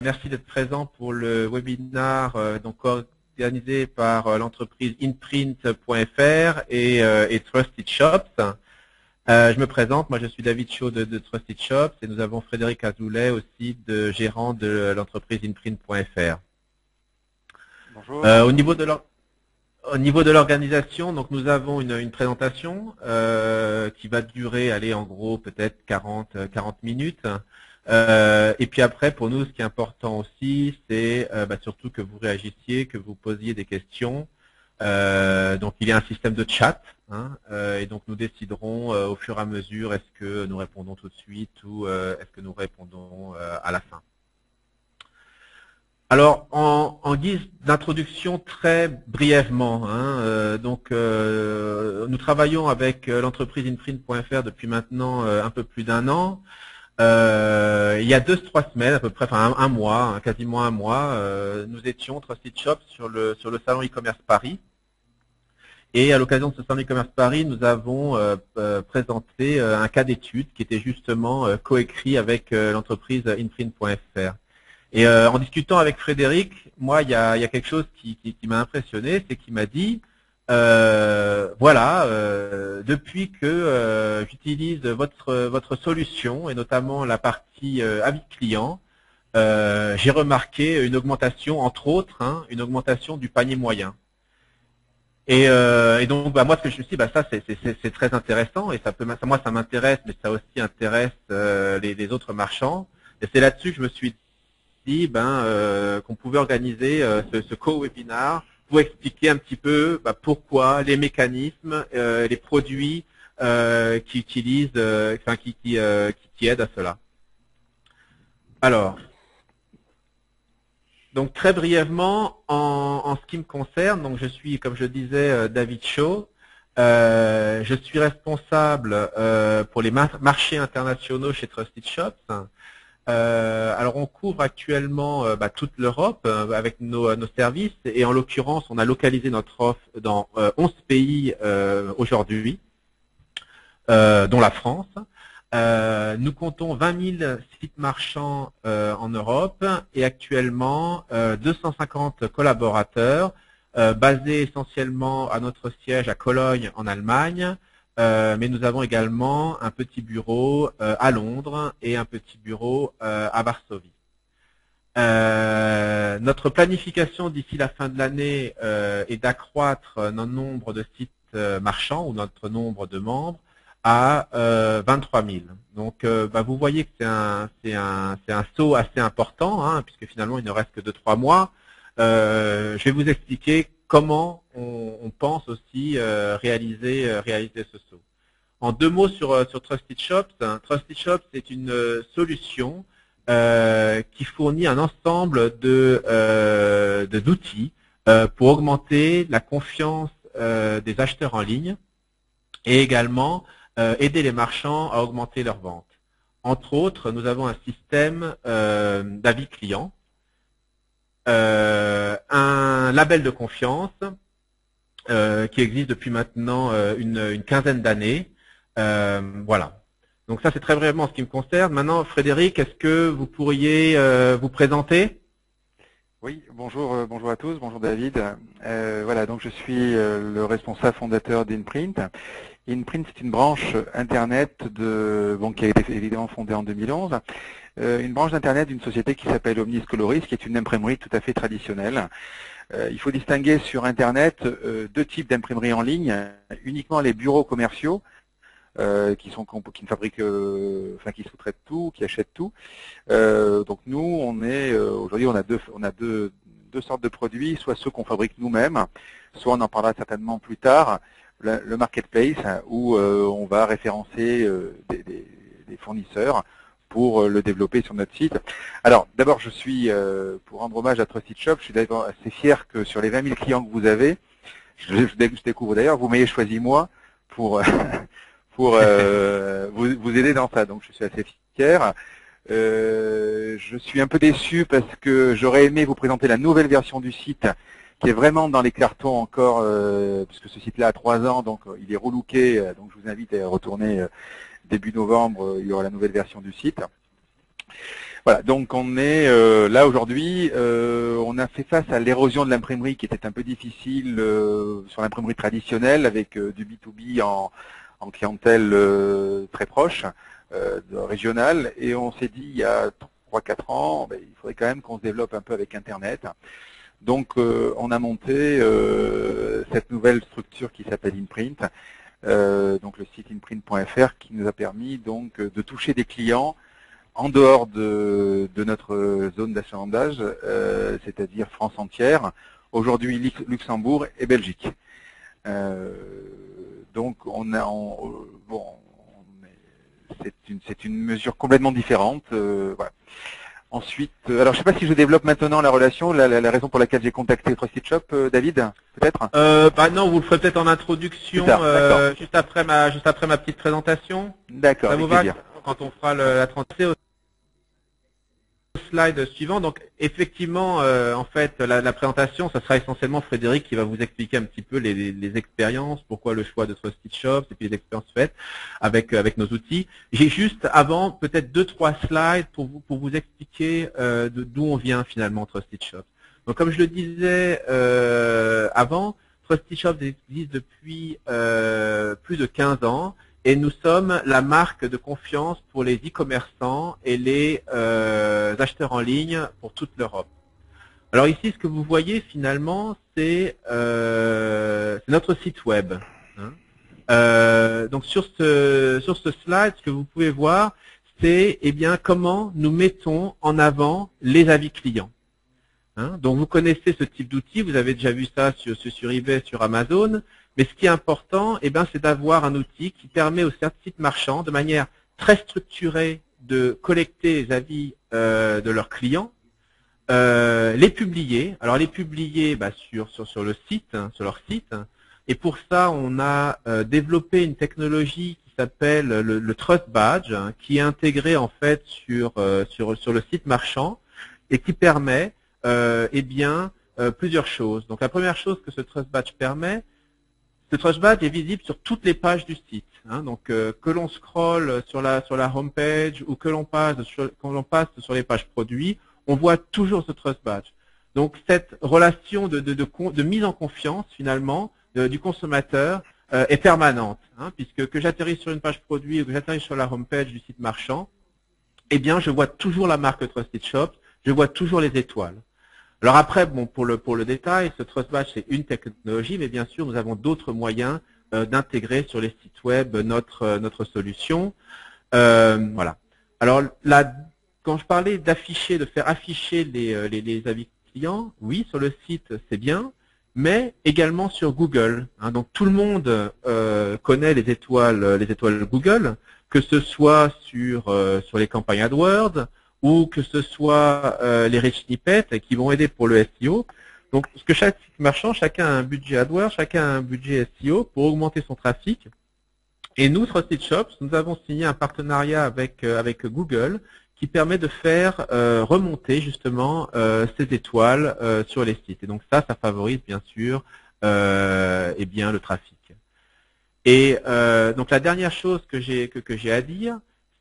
Merci d'être présent pour le webinaire donc organisé par l'entreprise inprint.fr et Trusted Shops. Je me présente, moi je suis David Chaud de Trusted Shops et nous avons Frédéric Azoulay aussi, gérant de l'entreprise inprint.fr. Bonjour. Au niveau de l'organisation, donc nous avons une présentation qui va durer, en gros peut-être 40 minutes. Et puis après, pour nous, ce qui est important aussi, c'est surtout que vous réagissiez, que vous posiez des questions. Donc il y a un système de chat, et donc nous déciderons au fur et à mesure est-ce que nous répondons tout de suite ou est-ce que nous répondons à la fin. Alors, en guise d'introduction très brièvement, nous travaillons avec l'entreprise inprint.fr depuis maintenant un peu plus d'un an. Il y a 2-3 semaines, à peu près, enfin un mois, quasiment un mois, nous étions Trusted Shop sur le salon e-commerce Paris. Et à l'occasion de ce salon e-commerce Paris, nous avons présenté un cas d'étude qui était justement coécrit avec l'entreprise inprint.fr. Et en discutant avec Frédéric, moi, il y a quelque chose qui m'a impressionné, c'est qu'il m'a dit, depuis que j'utilise votre solution, et notamment la partie avis client, j'ai remarqué une augmentation, entre autres, une augmentation du panier moyen. Et donc, moi, ce que je me suis dit, ça, c'est très intéressant, et moi, ça m'intéresse, mais ça aussi intéresse les autres marchands. Et c'est là-dessus que je me suis dit qu'on pouvait organiser ce co-webinar pour expliquer un petit peu pourquoi les mécanismes, les produits qui utilisent, qui aident à cela. Alors, donc très brièvement, en ce qui me concerne, donc je suis, comme je disais, David Chaud. Je suis responsable pour les marchés internationaux chez Trusted Shops. Alors on couvre actuellement toute l'Europe avec nos services et en l'occurrence on a localisé notre offre dans 11 pays aujourd'hui, dont la France. Nous comptons 20 000 sites marchands en Europe et actuellement 250 collaborateurs basés essentiellement à notre siège à Cologne en Allemagne. Mais nous avons également un petit bureau à Londres et un petit bureau à Varsovie. Notre planification d'ici la fin de l'année est d'accroître notre nombre de sites marchands ou notre nombre de membres à 23 000. Donc vous voyez que c'est un saut assez important, puisque finalement il ne reste que 2-3 mois. Je vais vous expliquer comment on pense aussi réaliser ce saut. En 2 mots sur Trusted Shops. Trusted Shops est une solution qui fournit un ensemble d'outils pour augmenter la confiance des acheteurs en ligne et également aider les marchands à augmenter leurs ventes. Entre autres, nous avons un système d'avis client, un label de confiance qui existe depuis maintenant une quinzaine d'années. Voilà. Donc ça, c'est très brièvement ce qui me concerne. Maintenant, Frédéric, est-ce que vous pourriez vous présenter? Oui, bonjour, bonjour à tous, bonjour David. Voilà, donc je suis le responsable fondateur d'Inprint. Inprint, c'est une branche Internet qui a été évidemment fondée en 2011. Une branche d'Internet d'une société qui s'appelle Omnis Coloris, qui est une imprimerie tout à fait traditionnelle. Il faut distinguer sur Internet 2 types d'imprimeries en ligne. Uniquement les bureaux commerciaux, qui ne fabriquent, qui sous-traitent tout, qui achètent tout. Donc nous, aujourd'hui, on a deux sortes de produits, soit ceux qu'on fabrique nous-mêmes, soit on en parlera certainement plus tard, le marketplace, où on va référencer des fournisseurs pour le développer sur notre site. Alors, d'abord, pour rendre hommage à Trusted Shop, je suis d'abord assez fier que sur les 20 000 clients que vous avez, je découvre d'ailleurs, vous m'ayez choisi moi pour vous aider dans ça. Donc, je suis assez fier. Je suis un peu déçu parce que j'aurais aimé vous présenter la nouvelle version du site qui est vraiment dans les cartons encore, puisque ce site-là a 3 ans, donc il est relooké, donc je vous invite à retourner début novembre, il y aura la nouvelle version du site. Voilà, donc on est là aujourd'hui, on a fait face à l'érosion de l'imprimerie qui était un peu difficile sur l'imprimerie traditionnelle avec du B2B en clientèle très proche, régionale, et on s'est dit il y a 3-4 ans, ben, il faudrait quand même qu'on se développe un peu avec Internet. Donc on a monté cette nouvelle structure qui s'appelle InPrint, donc le site inprint.fr qui nous a permis donc de toucher des clients en dehors de notre zone d'achalandage, c'est-à-dire France entière, aujourd'hui Luxembourg et Belgique. Donc c'est une mesure complètement différente. Voilà. Ensuite, alors je ne sais pas si je développe maintenant la relation, la raison pour laquelle j'ai contacté Trusted Shop, David, peut-être Bah non, vous le ferez peut-être en introduction, juste après ma petite présentation. D'accord, Ça vous avec va plaisir. quand on fera la transition slide suivant. Donc effectivement, en fait, la présentation, ça sera essentiellement Frédéric qui va vous expliquer un petit peu les expériences, pourquoi le choix de Trusted Shops et puis les expériences faites avec nos outils. J'ai juste avant peut-être 2-3 slides pour vous expliquer d'où on vient finalement Trusted Shops. Donc comme je le disais avant, Trusted Shops existe depuis plus de 15 ans. Et nous sommes la marque de confiance pour les e-commerçants et les acheteurs en ligne pour toute l'Europe. Alors ici, ce que vous voyez finalement, c'est notre site web. Donc sur ce slide, ce que vous pouvez voir, c'est comment nous mettons en avant les avis clients. Donc vous connaissez ce type d'outil, vous avez déjà vu ça sur eBay, sur Amazon. Mais ce qui est important, c'est d'avoir un outil qui permet aux sites marchands, de manière très structurée, de collecter les avis de leurs clients, les publier. Alors les publier sur le site, sur leur site. Et pour ça, on a développé une technologie qui s'appelle le Trust Badge, qui est intégré en fait sur le site marchand et qui permet plusieurs choses. Donc la première chose que ce Trust Badge permet, ce Trust Badge est visible sur toutes les pages du site. Donc que l'on scrolle sur la homepage ou que l'on passe sur les pages produits, on voit toujours ce Trust Badge. Donc cette relation de mise en confiance finalement du consommateur est permanente, puisque que j'atterrisse sur une page produit ou que j'atterrisse sur la homepage du site marchand, je vois toujours la marque Trusted Shop, je vois toujours les étoiles. Alors après, bon, pour le détail, ce Trust Badge, c'est une technologie, mais bien sûr, nous avons d'autres moyens d'intégrer sur les sites web notre solution. Voilà. Alors là, quand je parlais d'afficher, de faire afficher les avis clients, oui, sur le site, c'est bien, mais également sur Google. Donc tout le monde connaît les étoiles Google, que ce soit sur les campagnes AdWords, ou que ce soit les rich snippets qui vont aider pour le SEO. Donc, ce que chaque site marchand, chacun a un budget AdWords, chacun a un budget SEO pour augmenter son trafic. Et nous, Trusted Shops, nous avons signé un partenariat avec Google qui permet de faire remonter justement ces étoiles sur les sites. Et donc ça favorise bien sûr le trafic. Et donc la dernière chose que j'ai à dire,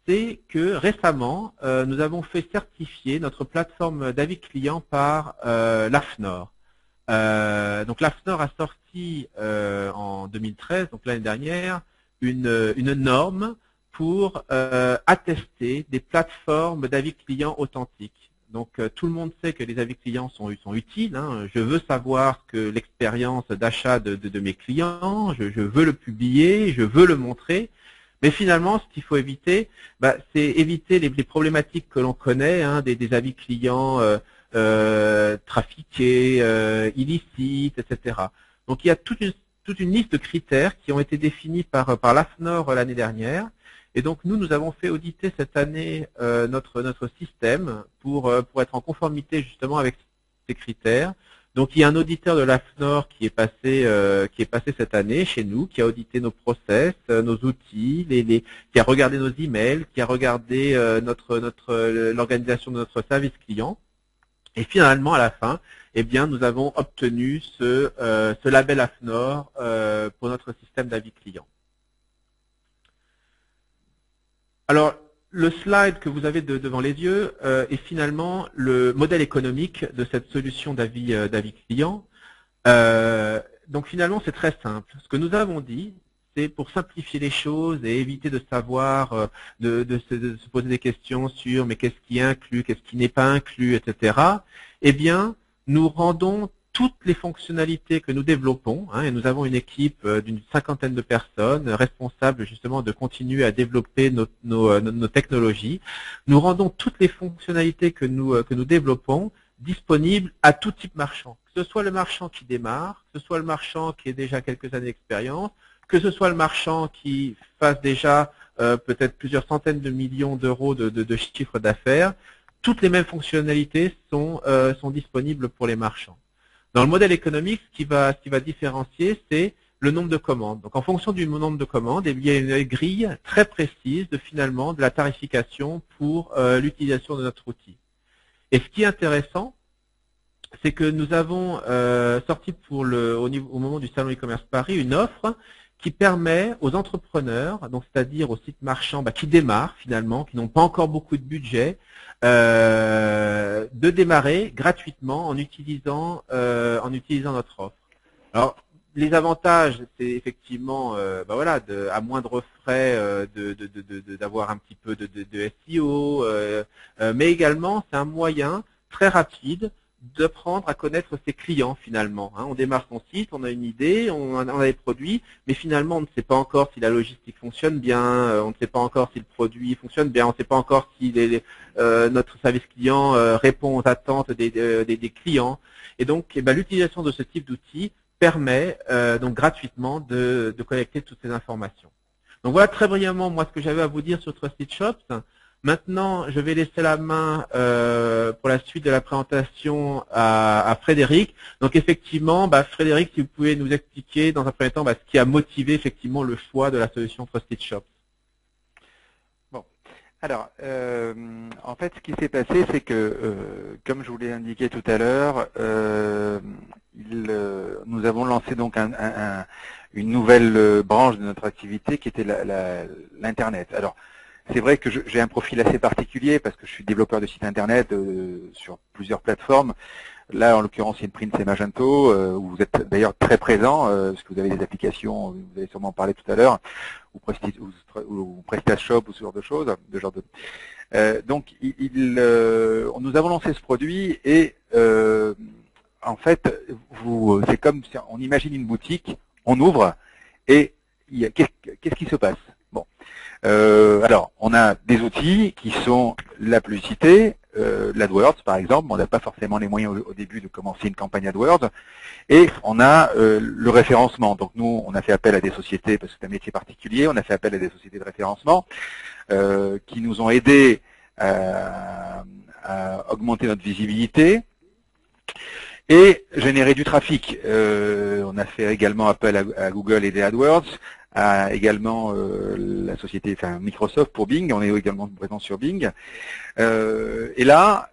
c'est que récemment, nous avons fait certifier notre plateforme d'avis client par l'AFNOR. Donc l'AFNOR a sorti en 2013, donc l'année dernière, une norme pour attester des plateformes d'avis clients authentiques. Donc tout le monde sait que les avis clients sont utiles. Je veux savoir que l'expérience d'achat de mes clients, je veux le publier, je veux le montrer. Mais finalement, ce qu'il faut éviter, c'est éviter les problématiques que l'on connaît, des avis clients trafiqués, illicites, etc. Donc il y a toute une liste de critères qui ont été définis par l'AFNOR l'année dernière. Et donc nous avons fait auditer cette année notre système pour être en conformité justement avec ces critères. Donc il y a un auditeur de l'AFNOR qui est passé cette année chez nous, qui a audité nos process, nos outils, qui a regardé nos emails, qui a regardé l'organisation de notre service client. Et finalement, à la fin, nous avons obtenu ce label AFNOR pour notre système d'avis client. Alors, le slide que vous avez devant les yeux est finalement le modèle économique de cette solution d'avis client. Donc finalement, c'est très simple. Ce que nous avons dit, c'est pour simplifier les choses et éviter de savoir, de se poser des questions sur mais qu'est-ce qui est inclus, qu'est-ce qui n'est pas inclus, etc. Eh bien, nous rendons toutes les fonctionnalités que nous développons, et nous avons une équipe d'une 50aine de personnes responsables justement de continuer à développer nos technologies. Nous rendons toutes les fonctionnalités que nous développons disponibles à tout type marchand. Que ce soit le marchand qui démarre, que ce soit le marchand qui ait déjà quelques années d'expérience, que ce soit le marchand qui fasse déjà peut-être plusieurs centaines de millions d'euros de chiffre d'affaires, toutes les mêmes fonctionnalités sont disponibles pour les marchands. Dans le modèle économique, ce qui va différencier, c'est le nombre de commandes. Donc en fonction du nombre de commandes, il y a une grille très précise finalement de la tarification pour l'utilisation de notre outil. Et ce qui est intéressant, c'est que nous avons sorti au moment du Salon e-commerce Paris une offre qui permet aux entrepreneurs, donc c'est-à-dire aux sites marchands qui démarrent finalement, qui n'ont pas encore beaucoup de budget, de démarrer gratuitement en utilisant notre offre. Alors les avantages, c'est effectivement à moindre frais d'avoir un petit peu de SEO, mais également c'est un moyen très rapide d'apprendre à connaître ses clients finalement. On démarre son site, on a une idée, on a des produits, mais finalement on ne sait pas encore si la logistique fonctionne bien, on ne sait pas encore si le produit fonctionne bien, on ne sait pas encore si notre service client répond aux attentes des clients. Et donc l'utilisation de ce type d'outil permet donc gratuitement de collecter toutes ces informations. Donc voilà très brièvement moi ce que j'avais à vous dire sur Trusted Shops. Maintenant, je vais laisser la main pour la suite de la présentation à Frédéric. Donc effectivement, Frédéric, si vous pouvez nous expliquer dans un premier temps ce qui a motivé effectivement le choix de la solution Trusted Shops. Bon, alors en fait, ce qui s'est passé, c'est que, comme je vous l'ai indiqué tout à l'heure, nous avons lancé donc une nouvelle branche de notre activité qui était l'Internet. Alors, c'est vrai que j'ai un profil assez particulier parce que je suis développeur de sites internet sur plusieurs plateformes. Là, en l'occurrence, InPrint, c'est Magento, où vous êtes d'ailleurs très présent, parce que vous avez des applications, vous avez sûrement parlé tout à l'heure, ou PrestaShop, ou ce genre de choses. Donc, nous avons lancé ce produit et en fait, c'est comme si on imagine une boutique, on ouvre et qu'est-ce qui se passe? Bon. Alors, on a des outils qui sont la publicité, l'AdWords par exemple, on n'a pas forcément les moyens au début de commencer une campagne AdWords, et on a le référencement. Donc nous, on a fait appel à des sociétés, parce que c'est un métier particulier, on a fait appel à des sociétés de référencement qui nous ont aidés à augmenter notre visibilité et générer du trafic. On a fait également appel à Google et des AdWords, également la société, Microsoft pour Bing, on est également présent sur Bing. Et là,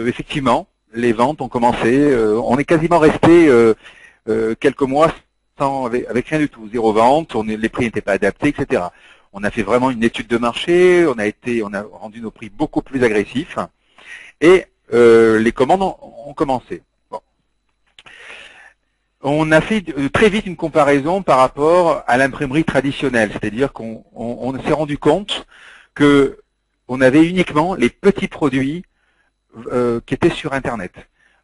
effectivement, les ventes ont commencé, on est quasiment resté quelques mois avec rien du tout, zéro vente, les prix n'étaient pas adaptés, etc. On a fait vraiment une étude de marché, on a rendu nos prix beaucoup plus agressifs, et les commandes ont commencé. On a fait très vite une comparaison par rapport à l'imprimerie traditionnelle, c'est-à-dire qu'on s'est rendu compte que on avait uniquement les petits produits qui étaient sur Internet.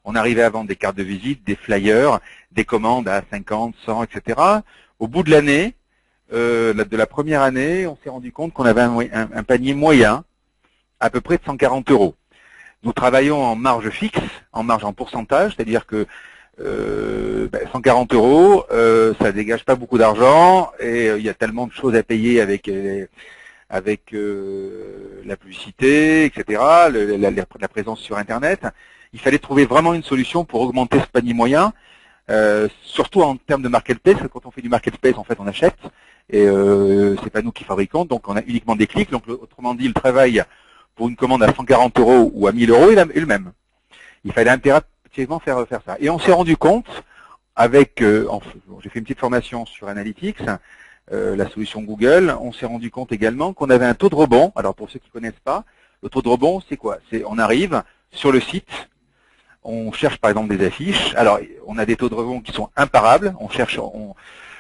On arrivait à vendre des cartes de visite, des flyers, des commandes à 50, 100, etc. Au bout de l'année, de la première année, on s'est rendu compte qu'on avait un panier moyen, à peu près de 140 €. Nous travaillons en marge fixe, en pourcentage, c'est-à-dire que 140 €, ça dégage pas beaucoup d'argent et il y a tellement de choses à payer avec la publicité, etc., la présence sur Internet. Il fallait trouver vraiment une solution pour augmenter ce panier moyen, surtout en termes de marketplace. Quand on fait du marketplace, en fait, on achète et c'est pas nous qui fabriquons, donc on a uniquement des clics. Donc autrement dit, le travail pour une commande à 140 € ou à 1000 € est le même. Il fallait impérativement faire ça. Et on s'est rendu compte, j'ai fait une petite formation sur Analytics, la solution Google, on s'est rendu compte également qu'on avait un taux de rebond. Alors pour ceux qui ne connaissent pas, le taux de rebond, c'est quoi? On arrive sur le site, on cherche par exemple des affiches. Alors on a des taux de rebond qui sont imparables.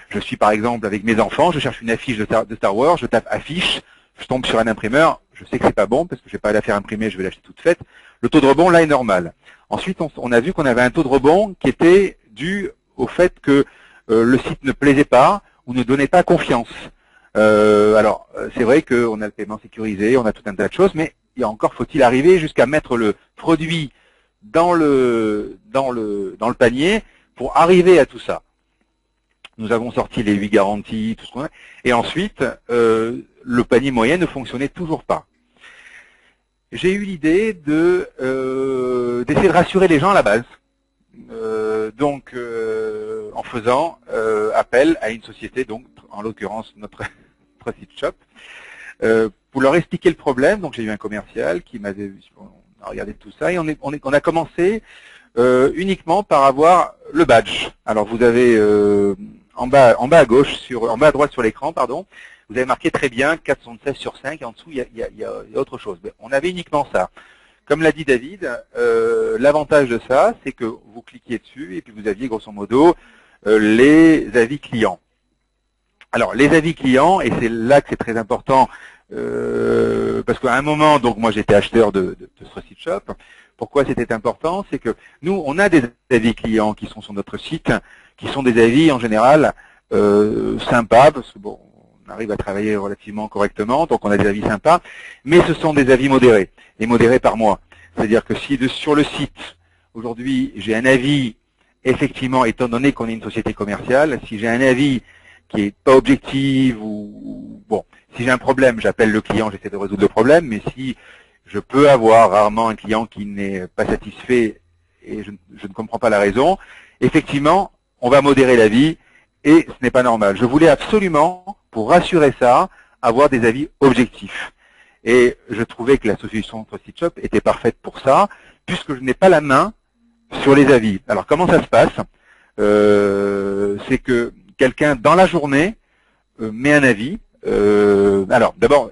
Je suis par exemple avec mes enfants, je cherche une affiche de Star Wars, je tape affiche, je tombe sur un imprimeur, je sais que c'est pas bon parce que je vais pas la faire imprimer, je vais l'acheter toute faite. Le taux de rebond là est normal. Ensuite, on a vu qu'on avait un taux de rebond qui était dû au fait que le site ne plaisait pas ou ne donnait pas confiance. Alors, c'est vrai qu'on a le paiement sécurisé, on a tout un tas de choses, mais faut-il arriver jusqu'à mettre le produit dans le panier pour arriver à tout ça. Nous avons sorti les 8 garanties, tout ce qu'on a, et ensuite, le panier moyen ne fonctionnait toujours pas. J'ai eu l'idée d'essayer de rassurer les gens à la base. En faisant appel à une société, donc en l'occurrence notre site shop, pour leur expliquer le problème. Donc j'ai eu un commercial qui m'avait regardé tout ça et on a commencé uniquement par avoir le badge. Alors vous avez en bas à gauche, en bas à droite sur l'écran, pardon, vous avez marqué très bien 416/5 et en dessous il y a autre chose. Mais on avait uniquement ça. Comme l'a dit David, l'avantage de ça, c'est que vous cliquiez dessus et puis vous aviez grosso modo les avis clients. Alors les avis clients, et c'est là que c'est très important, parce qu'à un moment, donc moi j'étais acheteur de ce site shop. Pourquoi c'était important? C'est que nous, on a des avis clients qui sont sur notre site, qui sont des avis en général sympas, parce que bon, on arrive à travailler relativement correctement, donc on a des avis sympas, mais ce sont des avis modérés, et modérés par mois. C'est-à-dire que si sur le site, aujourd'hui, j'ai un avis, effectivement, étant donné qu'on est une société commerciale, si j'ai un avis qui est pas objectif, ou bon, si j'ai un problème, j'appelle le client, j'essaie de résoudre le problème, mais si je peux avoir rarement un client qui n'est pas satisfait et je ne comprends pas la raison, effectivement, on va modérer l'avis et ce n'est pas normal. Je voulais absolument, pour rassurer ça, avoir des avis objectifs. Et je trouvais que la solution TrustedShop était parfaite pour ça, puisque je n'ai pas la main sur les avis. Alors comment ça se passe? C'est que quelqu'un dans la journée met un avis. Alors d'abord,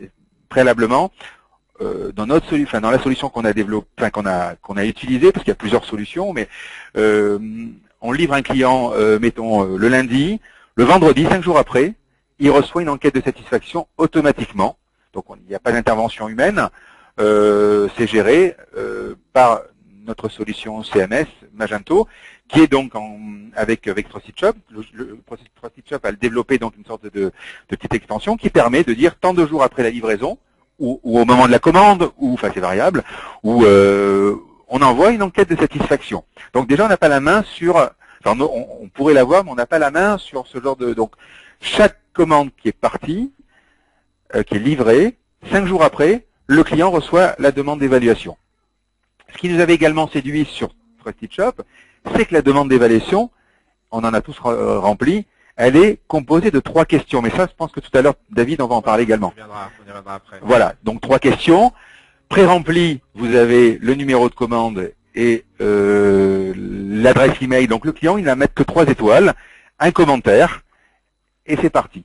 préalablement, dans la solution qu'on a développée, qu'on a utilisée, parce qu'il y a plusieurs solutions, mais on livre un client, mettons le lundi, le vendredi, 5 jours après, il reçoit une enquête de satisfaction automatiquement. Donc il n'y a pas d'intervention humaine, c'est géré par notre solution CMS Magento, qui est donc avec TrustedShop. Le TrustedShop a développé donc une sorte de petite extension qui permet de dire tant de jours après la livraison, ou au moment de la commande, ou enfin c'est variable, où on envoie une enquête de satisfaction. Donc déjà on n'a pas la main sur, enfin on pourrait l'avoir, mais on n'a pas la main sur ce genre de. Donc chaque commande qui est partie, qui est livrée, 5 jours après, le client reçoit la demande d'évaluation. Ce qui nous avait également séduit sur TrustedShop, c'est que la demande d'évaluation, on en a tous rempli, elle est composée de 3 questions. Mais ça, je pense que tout à l'heure, David, on va en parler également. On y reviendra après. Voilà, donc 3 questions. Pré-rempli, vous avez le numéro de commande et l'adresse email. Donc le client, il va mettre que 3 étoiles, un commentaire, et c'est parti.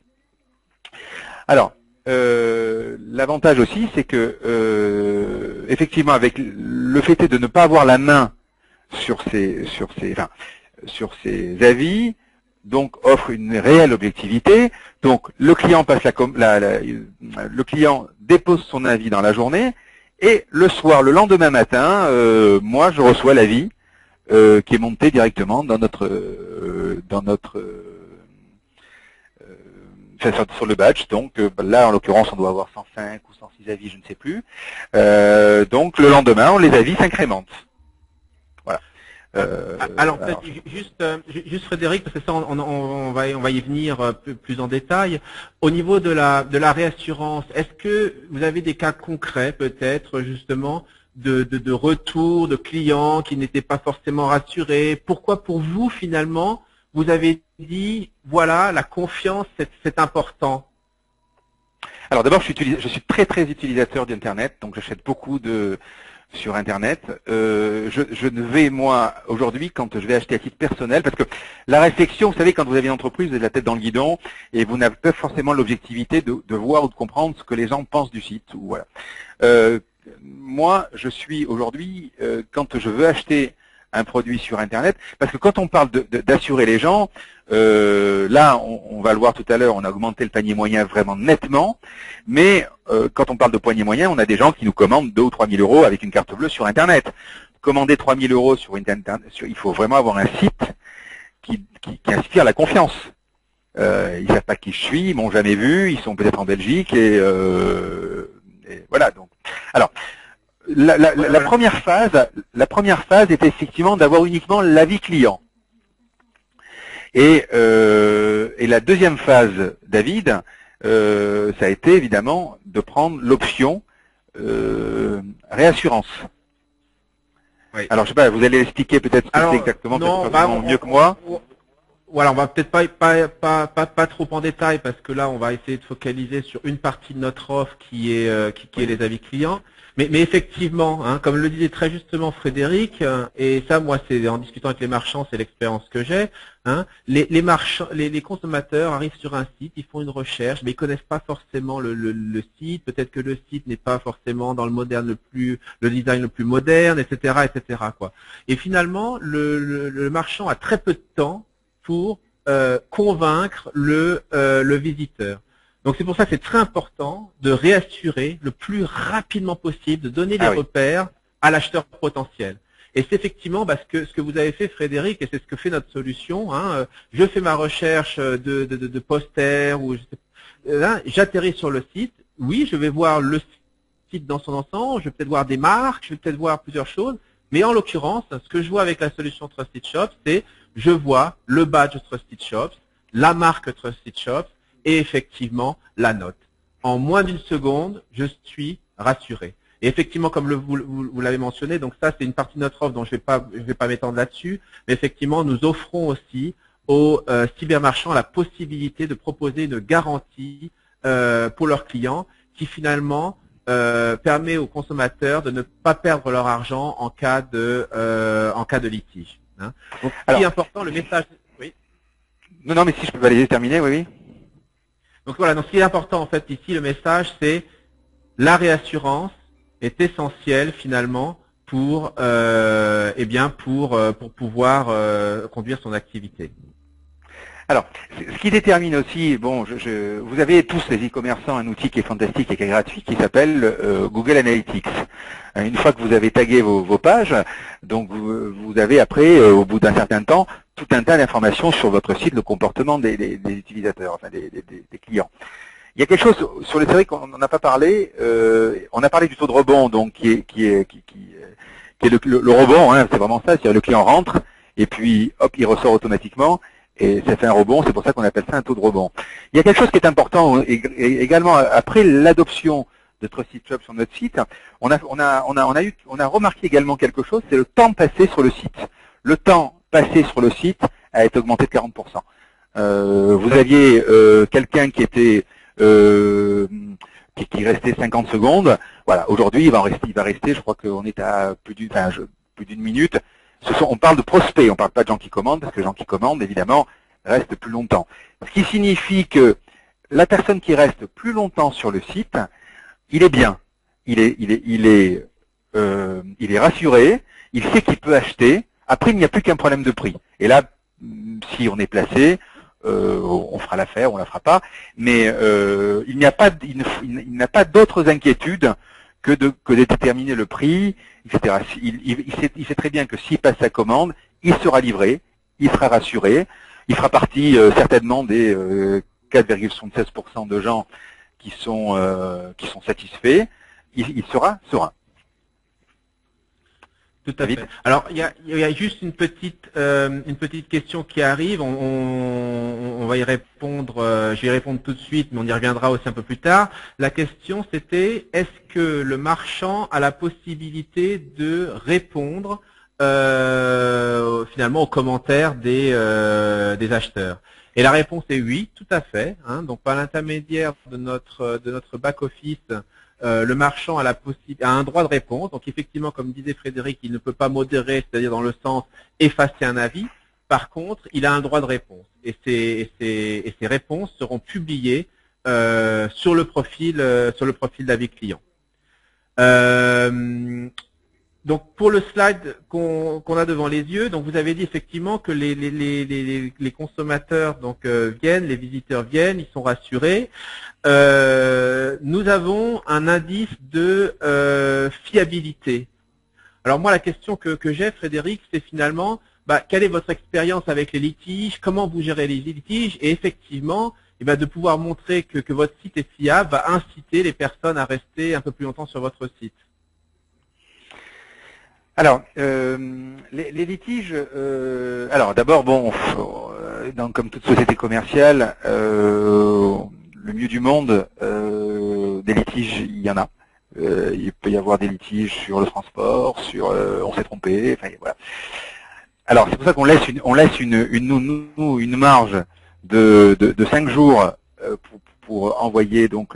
Alors, l'avantage aussi, c'est que effectivement, avec le fait de ne pas avoir la main sur ces avis, donc offre une réelle objectivité. Donc le client passe le client dépose son avis dans la journée et le soir, le lendemain matin, moi je reçois l'avis qui est monté directement dans sur le badge. Donc là en l'occurrence on doit avoir 105 ou 106 avis, je ne sais plus. Donc le lendemain les avis s'incrémentent. Voilà. Alors peut-être juste Frédéric, parce que ça on va y venir plus en détail. Au niveau de la réassurance, est-ce que vous avez des cas concrets peut-être justement de retour de clients qui n'étaient pas forcément rassurés? Pourquoi pour vous finalement vous avez dit voilà, la confiance c'est important? Alors d'abord je suis très utilisateur d'Internet, donc j'achète beaucoup de sur Internet, je ne vais, moi, aujourd'hui, quand je vais acheter à titre personnel, parce que la réflexion, vous savez, quand vous avez une entreprise, vous avez la tête dans le guidon, et vous n'avez pas forcément l'objectivité de voir ou de comprendre ce que les gens pensent du site. Ou voilà. Moi, je suis aujourd'hui, quand je veux acheter un produit sur Internet, parce que quand on parle d'assurer les gens, là, on va le voir tout à l'heure, on a augmenté le panier moyen vraiment nettement, mais quand on parle de panier moyen, on a des gens qui nous commandent 2 ou 3 000 euros avec une carte bleue sur Internet. Commander 3 000 euros sur Internet, il faut vraiment avoir un site qui inspire la confiance. Ils savent pas qui je suis, ils m'ont jamais vu, ils sont peut-être en Belgique et voilà. Donc, alors. La première phase est effectivement d'avoir uniquement l'avis client. Et la deuxième phase, David, ça a été évidemment de prendre l'option réassurance. Oui. Alors je sais pas, vous allez expliquer peut-être ce que c'est exactement, mieux que moi. Voilà, on va peut-être pas trop en détail parce que là, on va essayer de focaliser sur une partie de notre offre qui est les avis clients. Mais effectivement, hein, comme le disait très justement Frédéric, et ça, moi, c'est en discutant avec les marchands, c'est l'expérience que j'ai. Hein, les consommateurs arrivent sur un site, ils font une recherche, mais ils connaissent pas forcément le site. Peut-être que le site n'est pas forcément dans le design le plus moderne, etc., etc. Quoi. Et finalement, le marchand a très peu de temps pour convaincre le visiteur. Donc c'est pour ça que c'est très important de réassurer le plus rapidement possible, de donner des repères à l'acheteur potentiel. Et c'est effectivement ce que vous avez fait, Frédéric, et c'est ce que fait notre solution. Hein. Je fais ma recherche de posters, ou j'atterris sur le site. Oui, je vais voir le site dans son ensemble, je vais peut-être voir des marques, je vais peut-être voir plusieurs choses. Mais en l'occurrence, ce que je vois avec la solution Trusted Shops, c'est je vois le badge Trusted Shops, la marque Trusted Shops, et effectivement la note. En moins d'une seconde, je suis rassuré. Et effectivement, comme vous l'avez mentionné, donc ça c'est une partie de notre offre dont je vais pas m'étendre là-dessus, mais effectivement nous offrons aussi aux cybermarchands la possibilité de proposer une garantie pour leurs clients qui finalement permet aux consommateurs de ne pas perdre leur argent en cas de litige. Hein. Donc ce qui est important, le message. Oui. Non, mais si je peux valider, terminer, oui. Donc voilà, donc ce qui est important en fait ici, le message, c'est la réassurance est essentielle finalement pour pour pouvoir conduire son activité. Alors, ce qui détermine aussi, bon, vous avez tous les e-commerçants un outil qui est fantastique et qui est gratuit, qui s'appelle Google Analytics. Une fois que vous avez tagué vos pages, donc vous avez après, au bout d'un certain temps, tout un tas d'informations sur votre site, le comportement des utilisateurs, enfin des clients. Il y a quelque chose sur les séries qu'on n'en a pas parlé. On a parlé du taux de rebond, donc qui est le rebond. Hein, c'est vraiment ça. C'est-à-dire le client rentre et puis hop, il ressort automatiquement et ça fait un rebond. C'est pour ça qu'on appelle ça un taux de rebond. Il y a quelque chose qui est important également après l'adoption de Trusted Shops sur notre site. On a remarqué également quelque chose. C'est le temps passé sur le site. Le temps passé sur le site a été augmenté de 40%. Vous aviez quelqu'un qui était qui restait 50 secondes. Voilà, aujourd'hui il va rester, je crois qu'on est à plus d'une minute. On parle de prospects, on parle pas de gens qui commandent, parce que les gens qui commandent, évidemment, restent plus longtemps. Ce qui signifie que la personne qui reste plus longtemps sur le site, il est bien, il est rassuré, il sait qu'il peut acheter. Après, il n'y a plus qu'un problème de prix. Et là, si on est placé, on fera l'affaire, on la fera pas, mais il n'a pas d'autres inquiétudes que de déterminer le prix, etc. Il sait très bien que s'il passe sa commande, il sera livré, il sera rassuré, il fera partie certainement des 4,76% de gens qui sont satisfaits, il sera serein. Tout à fait. Alors, il y a juste une petite question qui arrive. On va y répondre. Je vais y répondre tout de suite, mais on y reviendra aussi un peu plus tard. La question, c'était est-ce que le marchand a la possibilité de répondre finalement aux commentaires des acheteurs? Et la réponse est oui, tout à fait. Hein. Donc, par l'intermédiaire de notre back office, le marchand a un droit de réponse. Donc effectivement, comme disait Frédéric, il ne peut pas modérer, c'est-à-dire dans le sens effacer un avis. Par contre, il a un droit de réponse. Et ces réponses seront publiées sur le profil d'avis client. Donc pour le slide qu'on a devant les yeux, donc vous avez dit effectivement que les consommateurs donc viennent, les visiteurs viennent, ils sont rassurés. Nous avons un indice de fiabilité. Alors moi la question que j'ai, Frédéric, c'est finalement quelle est votre expérience avec les litiges, comment vous gérez les litiges, et effectivement de pouvoir montrer que votre site est fiable va inciter les personnes à rester un peu plus longtemps sur votre site. Alors, les litiges, alors d'abord, bon, comme toute société commerciale, le mieux du monde, des litiges, il y en a. Il peut y avoir des litiges sur le transport, sur on s'est trompé, enfin voilà. Alors c'est pour ça qu'on laisse une marge de 5 jours pour envoyer donc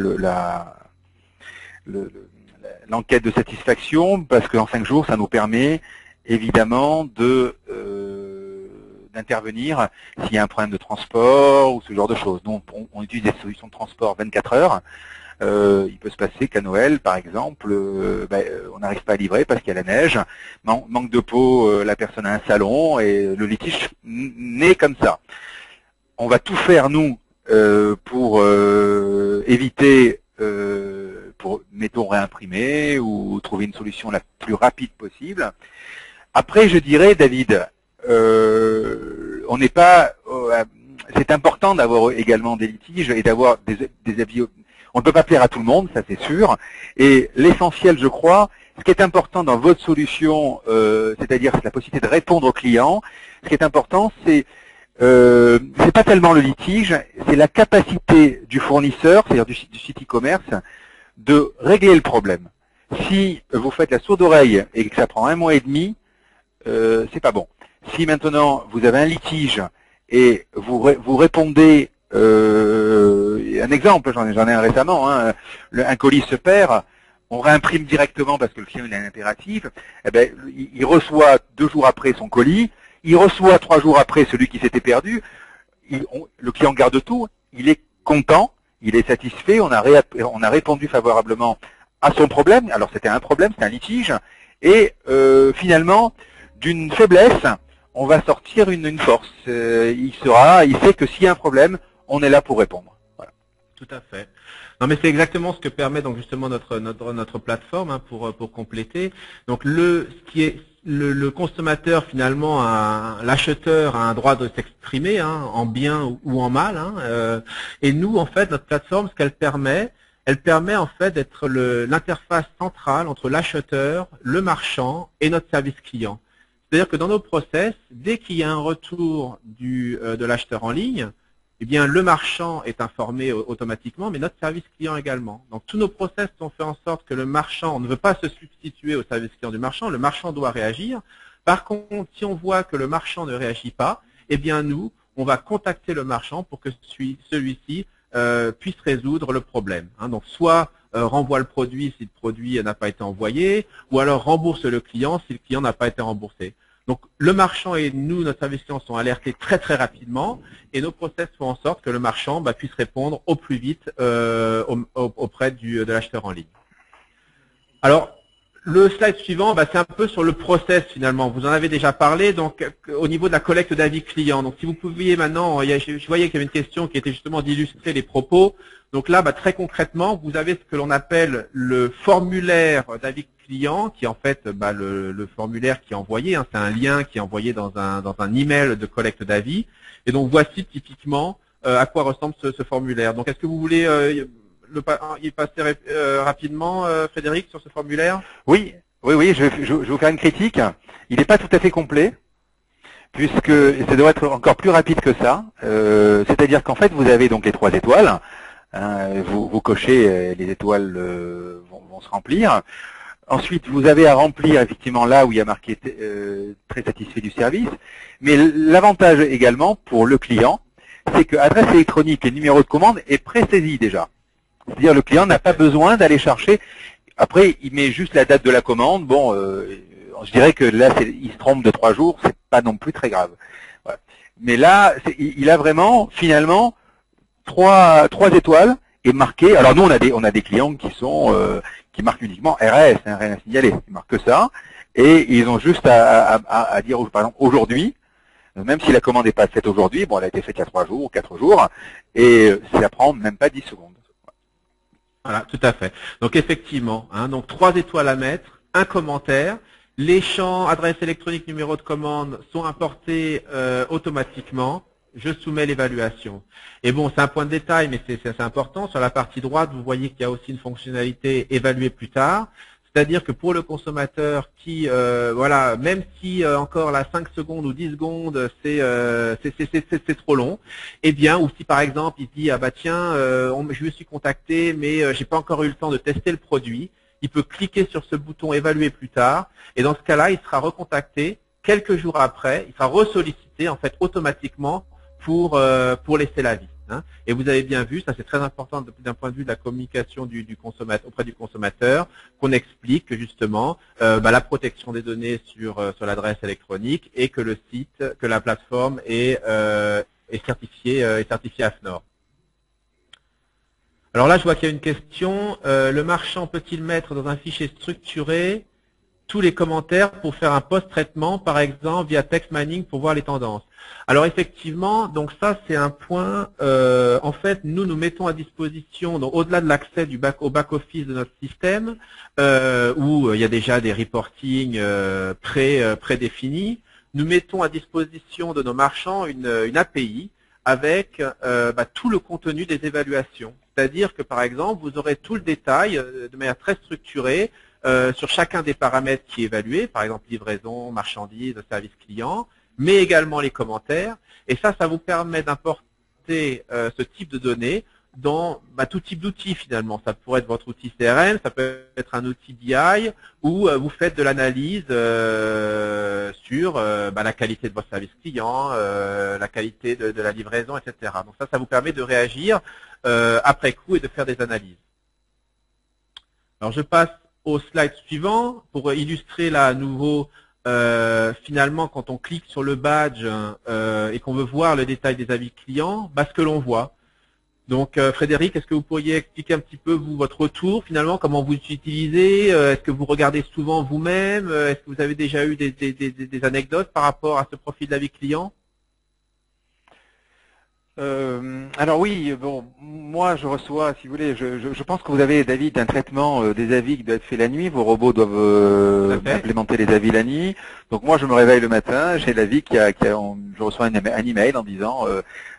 l'enquête de satisfaction, parce qu'en 5 jours, ça nous permet évidemment d'intervenir s'il y a un problème de transport ou ce genre de choses. Donc on utilise des solutions de transport 24 heures. Il peut se passer qu'à Noël, par exemple, on n'arrive pas à livrer parce qu'il y a la neige, manque de peau, la personne a un salon et le litige naît comme ça. On va tout faire, nous, pour éviter mettons, réimprimer ou trouver une solution la plus rapide possible. Après, je dirais, David, on n'est pas... c'est important d'avoir également des litiges et d'avoir des avis... On ne peut pas plaire à tout le monde, ça c'est sûr. Et l'essentiel, je crois, ce qui est important dans votre solution, c'est-à-dire la possibilité de répondre aux clients, ce qui est important, c'est pas tellement le litige, c'est la capacité du fournisseur, c'est-à-dire du site e-commerce, de régler le problème. Si vous faites la sourde oreille et que ça prend 1 mois et demi, c'est pas bon. Si maintenant vous avez un litige et vous répondez, un exemple, j'en ai un récemment, hein, un colis se perd, on réimprime directement parce que le client il a un impératif, eh ben, il reçoit 2 jours après son colis, il reçoit 3 jours après celui qui s'était perdu, le client garde tout, il est content, il est satisfait, on a répondu favorablement à son problème, alors c'était un problème, c'était un litige, et finalement, d'une faiblesse, on va sortir une force. Il sait que s'il y a un problème, on est là pour répondre. Voilà. Tout à fait. Non, mais c'est exactement ce que permet donc justement notre plateforme, hein, pour compléter. Donc le consommateur finalement, l'acheteur a un droit de s'exprimer, hein, en bien ou en mal. Hein, et nous en fait notre plateforme, ce qu'elle permet, en fait d'être l'interface centrale entre l'acheteur, le marchand et notre service client. C'est-à-dire que dans nos process, dès qu'il y a un retour de l'acheteur en ligne, eh bien, le marchand est informé automatiquement, mais notre service client également. Donc, tous nos process sont faits en sorte que le marchand, on ne veut pas se substituer au service client du marchand, le marchand doit réagir. Par contre, si on voit que le marchand ne réagit pas, eh bien, nous, on va contacter le marchand pour que celui-ci puisse résoudre le problème. Hein. Donc, soit renvoie le produit si le produit n'a pas été envoyé, ou alors rembourse le client si le client n'a pas été remboursé. Donc, le marchand et nous, notre service client, sont alertés très très rapidement et nos process font en sorte que le marchand puisse répondre au plus vite auprès de l'acheteur en ligne. Alors, le slide suivant, c'est un peu sur le process finalement. Vous en avez déjà parlé, donc au niveau de la collecte d'avis clients. Donc, si vous pouviez maintenant, je voyais qu'il y avait une question qui était justement d'illustrer les propos. Donc là, très concrètement, vous avez ce que l'on appelle le formulaire d'avis client, qui est en fait le formulaire qui est envoyé. Hein, c'est un lien qui est envoyé dans un email de collecte d'avis. Et donc voici typiquement à quoi ressemble ce formulaire. Donc est-ce que vous voulez y passer rapidement, Frédéric, sur ce formulaire? Oui, je vais vous faire une critique. Il n'est pas tout à fait complet, puisque ça doit être encore plus rapide que ça. C'est-à-dire qu'en fait, vous avez donc les 3 étoiles. Vous cochez, les étoiles vont se remplir. Ensuite, vous avez à remplir effectivement là où il y a marqué très satisfait du service. Mais l'avantage également pour le client, c'est que adresse électronique et numéro de commande est présaisi déjà. C'est-à-dire le client n'a pas besoin d'aller chercher. Après, il met juste la date de la commande. Bon, je dirais que là, il se trompe de 3 jours, c'est pas non plus très grave. Voilà. Mais là, il a vraiment, finalement, trois étoiles et marqué. Alors nous, on a des clients qui marquent uniquement RS, hein, rien à signaler. Ils marquent que ça. Et ils ont juste à dire, par exemple, aujourd'hui, même si la commande n'est pas faite aujourd'hui, bon, elle a été faite il y a 3 jours, 4 jours, et ça prend même pas 10 secondes. Voilà, tout à fait. Donc effectivement, hein, donc 3 étoiles à mettre, un commentaire. Les champs adresse électronique, numéro de commande sont importés automatiquement. Je soumets l'évaluation. Et bon, c'est un point de détail, mais c'est important. Sur la partie droite, vous voyez qu'il y a aussi une fonctionnalité évaluer plus tard. C'est-à-dire que pour le consommateur qui, voilà, même si encore là 5 secondes ou 10 secondes, c'est trop long, eh bien, ou si par exemple il dit ah bah tiens, je me suis contacté, mais j'ai pas encore eu le temps de tester le produit, il peut cliquer sur ce bouton évaluer plus tard, et dans ce cas-là, il sera recontacté quelques jours après, il sera ressollicité en fait automatiquement pour laisser l'avis. Hein. Et vous avez bien vu, ça c'est très important d'un point de vue de la communication du consommateur auprès du consommateur, qu'on explique que justement la protection des données sur l'adresse électronique et que le site, que la plateforme est certifiée AFNOR. Alors là, je vois qu'il y a une question. Le marchand peut-il mettre dans un fichier structuré tous les commentaires pour faire un post-traitement, par exemple via text mining pour voir les tendances? Alors effectivement, donc ça c'est un point. En fait, nous mettons à disposition, donc au-delà de l'accès au back-office de notre système, où il y a déjà des reporting prédéfinis, nous mettons à disposition de nos marchands une API avec tout le contenu des évaluations. C'est-à-dire que par exemple, vous aurez tout le détail de manière très structurée sur chacun des paramètres qui est évalué, par exemple livraison, marchandise, service client, mais également les commentaires. Et ça vous permet d'importer ce type de données dans tout type d'outils finalement. Ça pourrait être votre outil CRM, ça peut être un outil BI, où vous faites de l'analyse sur la qualité de votre service client, la qualité de la livraison, etc. Donc ça vous permet de réagir après coup et de faire des analyses. Alors je passe au slide suivant pour illustrer là à nouveau finalement quand on clique sur le badge et qu'on veut voir le détail des avis clients, ce que l'on voit. Donc Frédéric, est-ce que vous pourriez expliquer un petit peu votre retour finalement, comment vous utilisez, est-ce que vous regardez souvent vous-même, est-ce que vous avez déjà eu des anecdotes par rapport à ce profil d'avis client? Alors oui, bon, moi je reçois, si vous voulez, je pense que vous avez, David, un traitement des avis qui doit être fait la nuit. Vos robots doivent implémenter les avis la nuit. Donc moi je me réveille le matin, j'ai l'avis je reçois un email en disant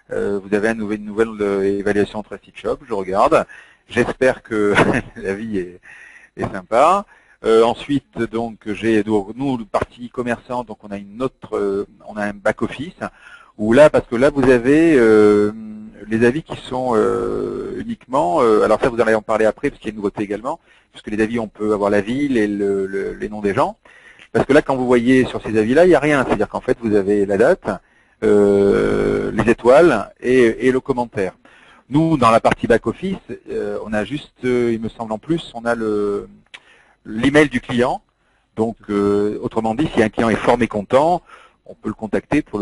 vous avez une nouvelle évaluation Trusted Shop. Je regarde, j'espère que l'avis est sympa. Ensuite, donc nous, le parti commerçant, donc on a on a un back office. Ou là, parce que là, vous avez les avis qui sont uniquement... alors ça, vous en allez en parler après, parce qu'il y a une nouveauté également, puisque les avis, on peut avoir la ville et les noms des gens. Parce que là, quand vous voyez sur ces avis-là, il n'y a rien. C'est-à-dire qu'en fait, vous avez la date, les étoiles et le commentaire. Nous, dans la partie back-office, on a juste, il me semble en plus, on a l'email du client. Donc, autrement dit, si un client est fort mécontent, on peut le contacter pour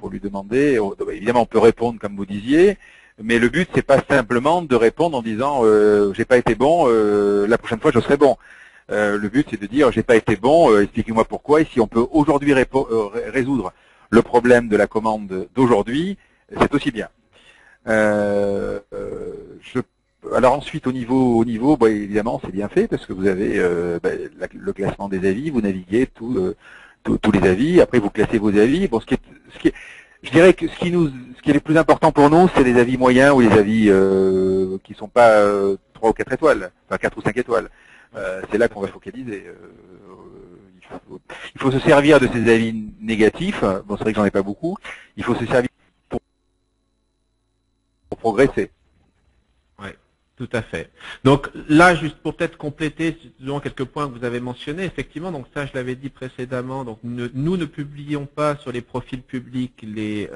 lui demander. Évidemment, on peut répondre comme vous disiez, mais le but c'est pas simplement de répondre en disant j'ai pas été bon, la prochaine fois je serai bon. Le but c'est de dire j'ai pas été bon, expliquez-moi pourquoi. Et si on peut aujourd'hui résoudre le problème de la commande d'aujourd'hui, c'est aussi bien. Alors ensuite au niveau, évidemment c'est bien fait parce que vous avez le classement des avis, vous naviguez tous les avis, après vous classez vos avis. Bon, je dirais que ce qui est le plus important pour nous, c'est les avis moyens ou les avis qui sont pas 3 ou 4 étoiles, enfin 4 ou 5 étoiles. C'est là qu'on va focaliser. Il faut se servir de ces avis négatifs. Bon, c'est vrai que j'en ai pas beaucoup. Il faut se servir pour progresser. Ouais. Tout à fait. Donc là, juste pour peut-être compléter selon quelques points que vous avez mentionnés, effectivement, donc ça je l'avais dit précédemment, donc nous ne publions pas sur les profils publics les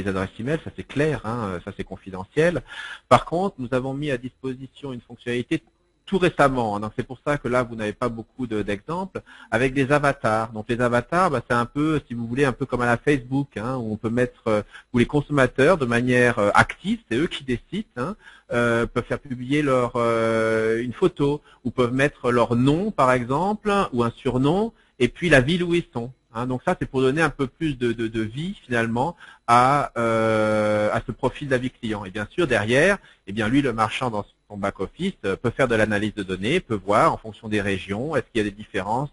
adresses email, ça c'est clair, hein, ça c'est confidentiel. Par contre, nous avons mis à disposition une fonctionnalité tout récemment, hein, donc c'est pour ça que là vous n'avez pas beaucoup d'exemples, avec des avatars. Donc les avatars, bah, c'est un peu, si vous voulez, un peu comme à la Facebook, hein, où on peut mettre, où les consommateurs, de manière active, c'est eux qui décident, hein, peuvent faire publier une photo, ou peuvent mettre leur nom par exemple, ou un surnom, et puis la ville où ils sont. Hein. Donc ça, c'est pour donner un peu plus de vie finalement à ce profil d'avis client. Et bien sûr, derrière, eh bien lui, le marchand dans son back-office peut faire de l'analyse de données, peut voir en fonction des régions, est-ce qu'il y a des différences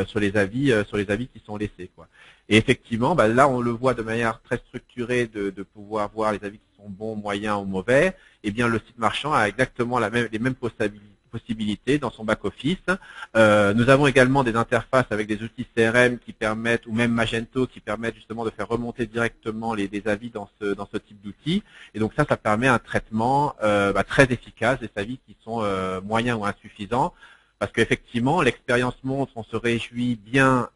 sur les avis qui sont laissés, quoi. Et effectivement, bah, là, on le voit de manière très structurée de pouvoir voir les avis qui sont bons, moyens ou mauvais. Eh bien, le site marchand a exactement les mêmes possibilités dans son back-office. Nous avons également des interfaces avec des outils CRM qui permettent, ou même Magento, qui permettent justement de faire remonter directement les avis dans ce type d'outils. Et donc ça permet un traitement très efficace des avis qui sont moyens ou insuffisants. Parce qu'effectivement, l'expérience montre, on se réjouit bien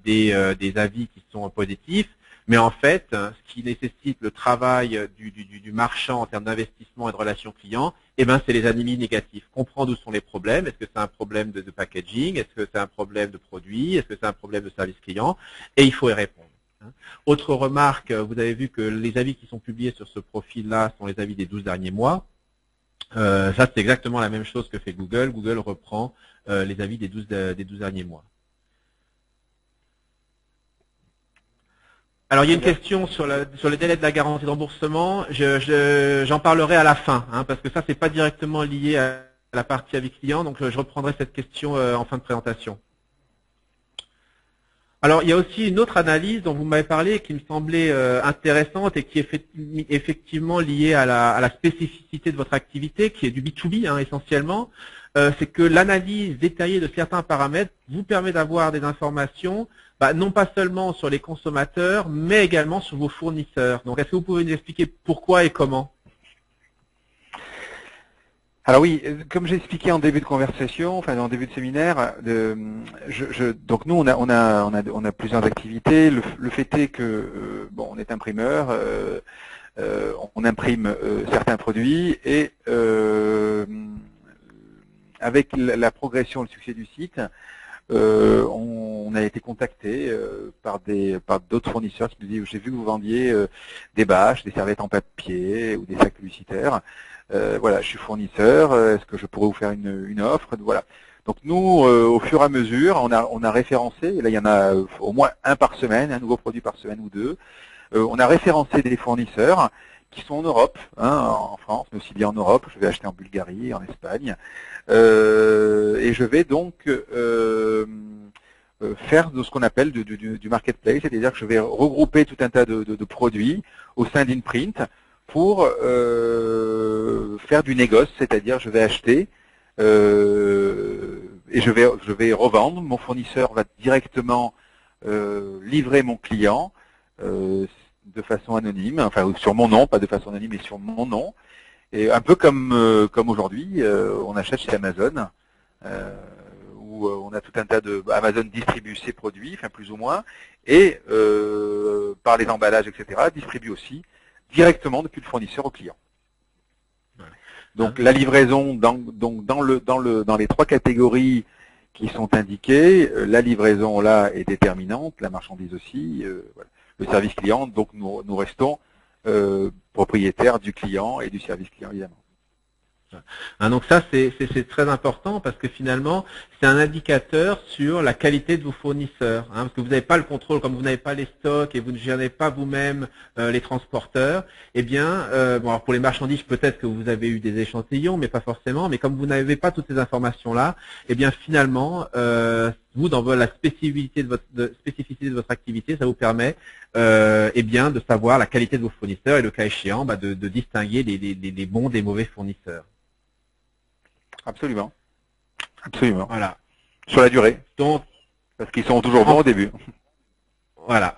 des avis qui sont positifs, mais en fait, ce qui nécessite le travail du marchand en termes d'investissement et de relations clients, eh ben, c'est les avis négatifs. Comprendre où sont les problèmes. Est-ce que c'est un problème de packaging? Est-ce que c'est un problème de produit? Est-ce que c'est un problème de service client? Et il faut y répondre. Autre remarque, vous avez vu que les avis qui sont publiés sur ce profil-là sont les avis des 12 derniers mois. Ça, c'est exactement la même chose que fait Google. Google reprend les avis des 12 derniers mois. Alors, il y a une question sur le délai de la garantie de remboursement. J'en parlerai à la fin, hein, parce que ça, c'est pas directement lié à la partie avis client. Donc, je reprendrai cette question en fin de présentation. Alors, il y a aussi une autre analyse dont vous m'avez parlé qui me semblait intéressante et qui est effectivement liée à la spécificité de votre activité, qui est du B2B hein, essentiellement. C'est que l'analyse détaillée de certains paramètres vous permet d'avoir des informations, non pas seulement sur les consommateurs, mais également sur vos fournisseurs. Donc, est-ce que vous pouvez nous expliquer pourquoi et comment ? Alors oui, comme j'ai expliqué en début de conversation, enfin en début de séminaire, donc nous on a plusieurs activités. Le fait est que bon, on est imprimeur, on imprime certains produits et avec la progression, le succès du site, on a été contacté par d'autres fournisseurs qui nous disent j'ai vu que vous vendiez des bâches, des serviettes en papier ou des sacs publicitaires. Voilà, je suis fournisseur, est-ce que je pourrais vous faire une offre? Voilà. Donc nous, au fur et à mesure, on a référencé, et là il y en a au moins un par semaine, un nouveau produit par semaine ou deux. On a référencé des fournisseurs qui sont en Europe, hein, en France, mais aussi bien en Europe. Je vais acheter en Bulgarie, en Espagne, et je vais donc faire de ce qu'on appelle du marketplace, c'est-à-dire que je vais regrouper tout un tas de produits au sein d'InPrint pour faire du négoce, c'est-à-dire je vais acheter et je vais revendre. Mon fournisseur va directement livrer mon client de façon anonyme, enfin sur mon nom, pas de façon anonyme, mais sur mon nom. Et un peu comme aujourd'hui, on achète chez Amazon, où on a tout un tas de Amazon distribue ses produits, enfin plus ou moins, et par les emballages, etc., distribue aussi directement depuis le fournisseur au client. Donc la livraison dans les trois catégories qui sont indiquées, la livraison là est déterminante, la marchandise aussi, voilà. Le service client, donc nous restons propriétaires du client et du service client évidemment. Hein, donc ça, c'est très important parce que finalement, c'est un indicateur sur la qualité de vos fournisseurs. Hein, parce que vous n'avez pas le contrôle, comme vous n'avez pas les stocks et vous ne gérez pas vous-même les transporteurs, eh bien, bon, alors pour les marchandises, peut-être que vous avez eu des échantillons, mais pas forcément. Mais comme vous n'avez pas toutes ces informations-là, eh bien, finalement, vous, dans la spécificité de votre activité, ça vous permet eh bien, de savoir la qualité de vos fournisseurs et le cas échéant, de distinguer les bons des mauvais fournisseurs. Absolument. Absolument. Voilà. Sur la durée. Donc, parce qu'ils sont toujours bons au début. Voilà.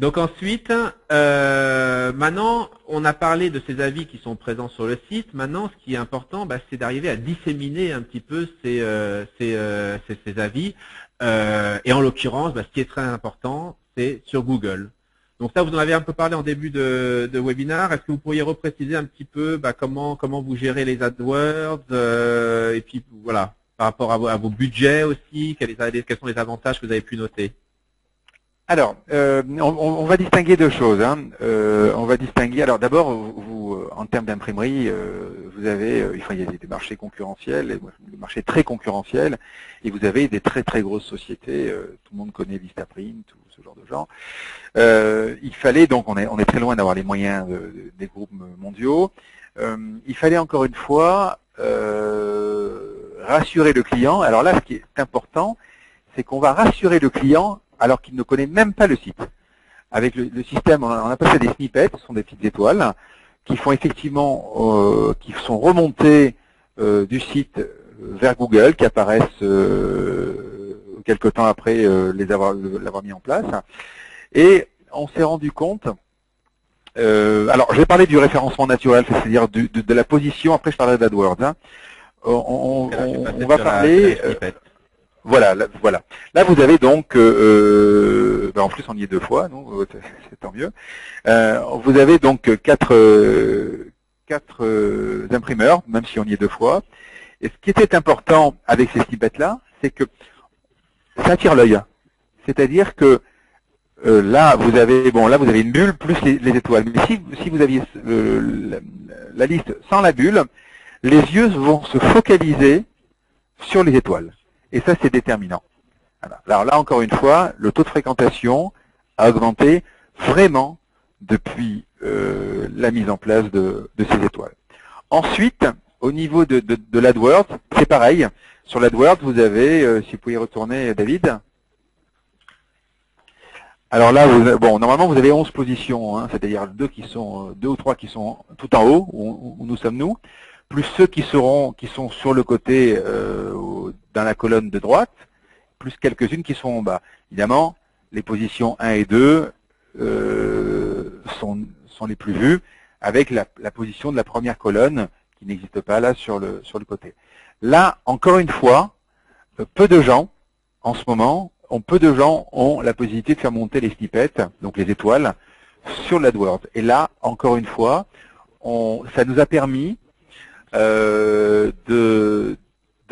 Donc ensuite, maintenant, on a parlé de ces avis qui sont présents sur le site. Maintenant, ce qui est important, c'est d'arriver à disséminer un petit peu ces avis. Et en l'occurrence, ce qui est très important, c'est sur Google. Donc ça, vous en avez un peu parlé en début de webinaire. Est-ce que vous pourriez repréciser un petit peu comment vous gérez les AdWords et puis voilà, par rapport à vos budgets aussi, quels sont les avantages que vous avez pu noter? Alors, on va distinguer deux choses. On va distinguer. Alors d'abord, vous, en termes d'imprimerie, vous avez, il y a des marchés concurrentiels, des marchés très concurrentiels, et vous avez des très très grosses sociétés. Tout le monde connaît Vistaprint ou ce genre de gens. Il fallait donc, on est très loin d'avoir les moyens des groupes mondiaux. Il fallait encore une fois rassurer le client. Alors là, ce qui est important, c'est qu'on va rassurer le client alors qu'il ne connaît même pas le site. Avec le système, on appelle ça des snippets, ce sont des petites étoiles, qui font effectivement, qui sont remontées du site vers Google, qui apparaissent quelque temps après l'avoir mis en place. Et on s'est rendu compte, alors je vais parler du référencement naturel, c'est-à-dire de la position, après je parlerai d'AdWords. On va parler... Voilà. Là, vous avez donc, en plus on y est deux fois, donc c'est tant mieux. Vous avez donc quatre imprimeurs, même si on y est deux fois. Et ce qui était important avec ces snippets-là, c'est que ça attire l'œil. C'est-à-dire que là, vous avez une bulle plus les étoiles. Mais si vous aviez la liste sans la bulle, les yeux vont se focaliser sur les étoiles. Et ça, c'est déterminant. Voilà. Alors là, encore une fois, le taux de fréquentation a augmenté vraiment depuis la mise en place de ces étoiles. Ensuite, au niveau de l'AdWords, c'est pareil. Sur l'AdWords, vous avez, si vous pouvez y retourner, David. Alors là, normalement, vous avez 11 positions, c'est-à-dire deux ou trois qui sont tout en haut, où nous sommes nous, plus ceux qui sont sur le côté dans la colonne de droite, plus quelques-unes qui sont en bas. Évidemment, les positions 1 et 2 sont les plus vues, avec la position de la première colonne qui n'existe pas là sur le côté. Là, encore une fois, peu de gens, en ce moment, ont la possibilité de faire monter les snippets, donc les étoiles, sur l'AdWords. Et là, encore une fois, ça nous a permis de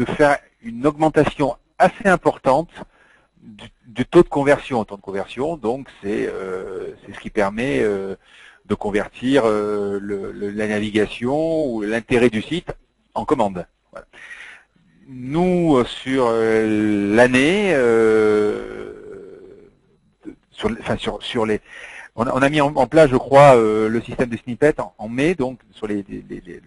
faire une augmentation assez importante du taux de conversion. Le taux de conversion, donc, c'est ce qui permet de convertir la navigation ou l'intérêt du site en commande. Voilà. Nous, sur l'année, on a mis en place, je crois, le système de snippet en mai, donc sur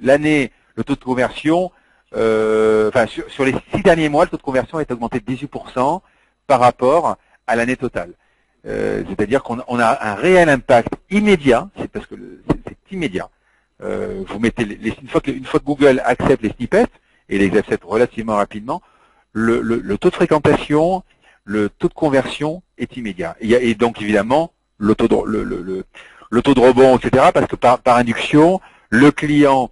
l'année, le taux de conversion, sur les 6 derniers mois, le taux de conversion est augmenté de 18% par rapport à l'année totale. C'est-à-dire qu'on a un réel impact immédiat, c'est parce que c'est immédiat. Vous mettez une fois que Google accepte les snippets, et les accepte relativement rapidement, le taux de fréquentation, le taux de conversion est immédiat. Et donc évidemment, le taux de rebond, etc., parce que par induction, le client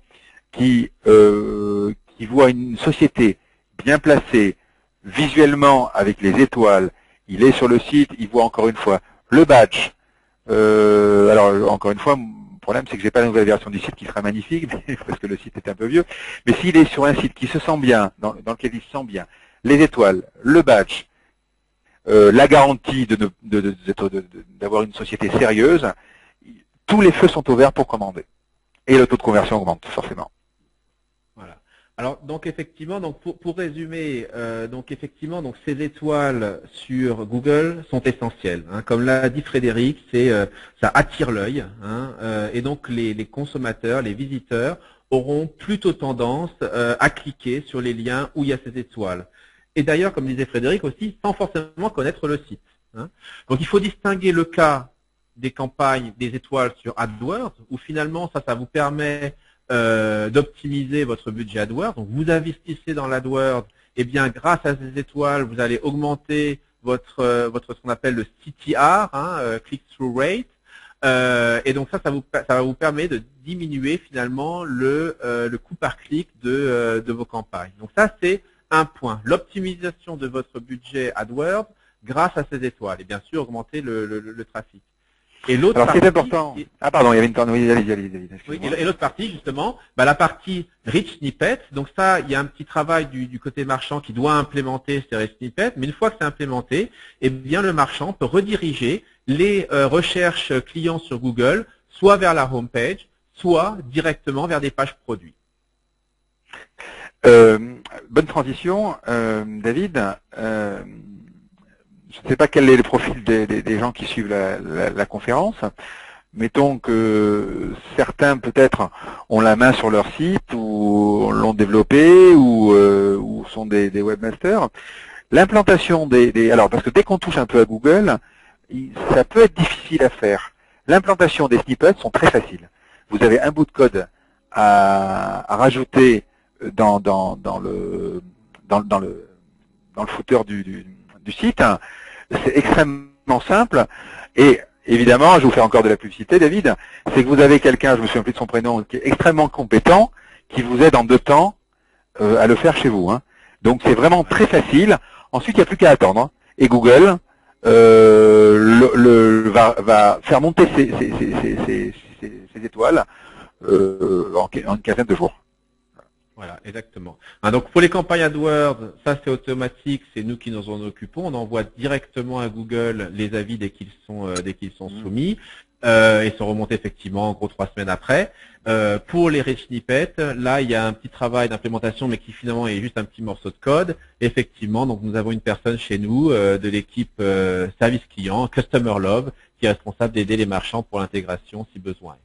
qui voit une société bien placée, visuellement avec les étoiles, il est sur le site, il voit encore une fois le badge. Alors encore une fois, le problème c'est que j'ai pas la nouvelle version du site qui sera magnifique, parce que le site est un peu vieux. Mais s'il est sur un site qui se sent bien, dans lequel il se sent bien, les étoiles, le badge, la garantie d'avoir une société sérieuse, tous les feux sont ouverts pour commander. Et le taux de conversion augmente, forcément. Voilà. Alors, donc effectivement, pour résumer, donc ces étoiles sur Google sont essentielles. Comme l'a dit Frédéric, ça attire l'œil, et donc les consommateurs, les visiteurs auront plutôt tendance à cliquer sur les liens où il y a ces étoiles. Et d'ailleurs, comme disait Frédéric aussi, sans forcément connaître le site. Donc il faut distinguer le cas des campagnes des étoiles sur AdWords, où finalement ça vous permet d'optimiser votre budget AdWords. Donc vous investissez dans l'AdWords, et bien grâce à ces étoiles, vous allez augmenter ce qu'on appelle le CTR, click-through rate, et donc ça va vous permettre de diminuer finalement le coût par clic de vos campagnes. Donc ça c'est un point, l'optimisation de votre budget AdWords grâce à ces étoiles et bien sûr augmenter le trafic. Et l'autre Alors, partie, c'est important. Ah, pardon, il y avait une temps. Oui, allez, oui, et l'autre partie, justement, la partie rich snippet. Donc ça, il y a un petit travail du côté marchand qui doit implémenter ces rich snippets. Mais une fois que c'est implémenté, eh bien, le marchand peut rediriger les recherches clients sur Google, soit vers la home page, soit directement vers des pages produits. Bonne transition, David. Je ne sais pas quel est le profil des gens qui suivent la conférence. Mettons que certains peut-être ont la main sur leur site ou l'ont développé ou sont des webmasters. L'implantation alors parce que dès qu'on touche un peu à Google, ça peut être difficile à faire. L'implantation des snippets sont très faciles. Vous avez un bout de code à rajouter dans le footer du site. C'est extrêmement simple et évidemment, je vais vous faire encore de la publicité, David, c'est que vous avez quelqu'un, je me souviens plus de son prénom, qui est extrêmement compétent, qui vous aide en 2 temps à le faire chez vous. Donc c'est vraiment très facile. Ensuite, il n'y a plus qu'à attendre. Et Google va faire monter ces étoiles en une quinzaine de jours. Voilà, exactement. Donc pour les campagnes AdWords, ça c'est automatique, c'est nous qui nous en occupons. On envoie directement à Google les avis dès qu'ils sont soumis et sont remontés effectivement en gros 3 semaines après. Pour les rich snippets, là il y a un petit travail d'implémentation, mais qui finalement est juste un petit morceau de code. Effectivement, donc nous avons une personne chez nous de l'équipe service client, Customer Love, qui est responsable d'aider les marchands pour l'intégration si besoin.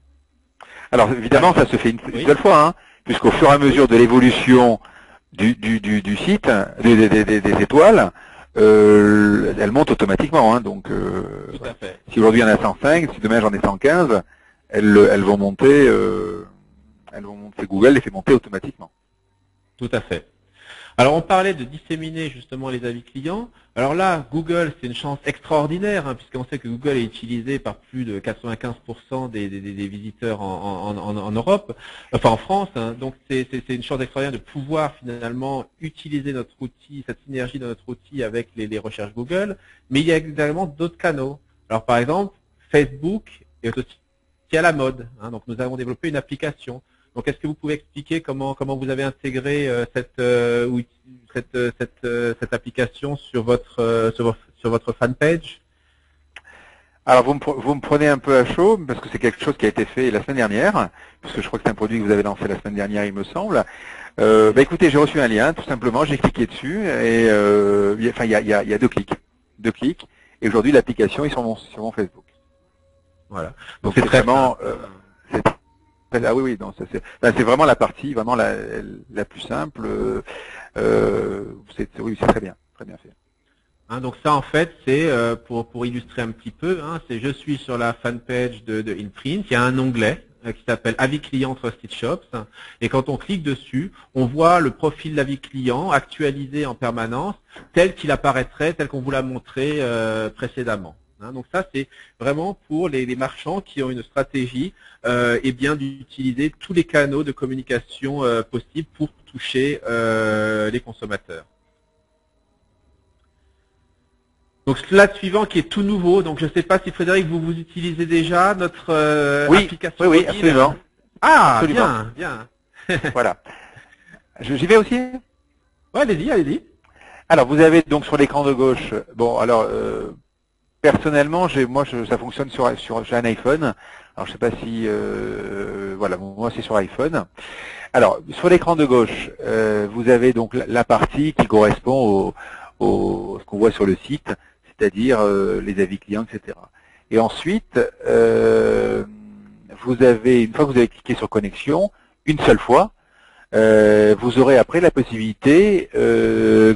Alors évidemment, ça se fait une seule fois, puisqu'au fur et à mesure de l'évolution du site, des étoiles, elles montent automatiquement. Donc, tout à fait. Si aujourd'hui il y en a 105, si demain j'en ai 115, elles vont monter. Google les fait monter automatiquement. Tout à fait. Alors on parlait de disséminer justement les avis clients. Alors là, Google, c'est une chance extraordinaire, puisqu'on sait que Google est utilisé par plus de 95% des visiteurs en Europe, enfin en France. Donc c'est une chance extraordinaire de pouvoir finalement utiliser notre outil, cette synergie de notre outil avec les recherches Google. Mais il y a également d'autres canaux. Alors par exemple, Facebook est aussi à la mode. Donc nous avons développé une application. Donc, est-ce que vous pouvez expliquer comment vous avez intégré cette application sur votre fanpage? Alors, vous me prenez un peu à chaud, parce que c'est quelque chose qui a été fait la semaine dernière, puisque je crois que c'est un produit que vous avez lancé la semaine dernière, il me semble. Écoutez, j'ai reçu un lien, tout simplement, j'ai cliqué dessus, et il y a 2 clics. 2 clics, et aujourd'hui, l'application est sur mon Facebook. Voilà. Donc c'est vraiment... Ah oui, c'est vraiment la partie vraiment la plus simple. Oui, c'est très bien fait. Donc ça en fait c'est pour illustrer un petit peu, c'est je suis sur la fanpage de InPrint, il y a un onglet qui s'appelle Avis client Trusted Shops, et quand on clique dessus, on voit le profil d'avis client actualisé en permanence, tel qu'il apparaîtrait, tel qu'on vous l'a montré précédemment. Donc ça, c'est vraiment pour les marchands qui ont une stratégie d'utiliser tous les canaux de communication possibles pour toucher les consommateurs. Donc slide suivant qui est tout nouveau. Donc je ne sais pas si Frédéric, vous utilisez déjà notre application oui, mobile. Absolument. Ah, absolument. Bien. Voilà. J'y vais aussi? Ouais, allez-y. Alors vous avez donc sur l'écran de gauche, personnellement, ça fonctionne j'ai un iPhone. Alors je sais pas si, moi c'est sur iPhone. Alors sur l'écran de gauche, vous avez donc la partie qui correspond ce qu'on voit sur le site, c'est-à-dire les avis clients, etc. Et ensuite, vous avez, une fois que vous avez cliqué sur connexion, une seule fois, vous aurez après la possibilité,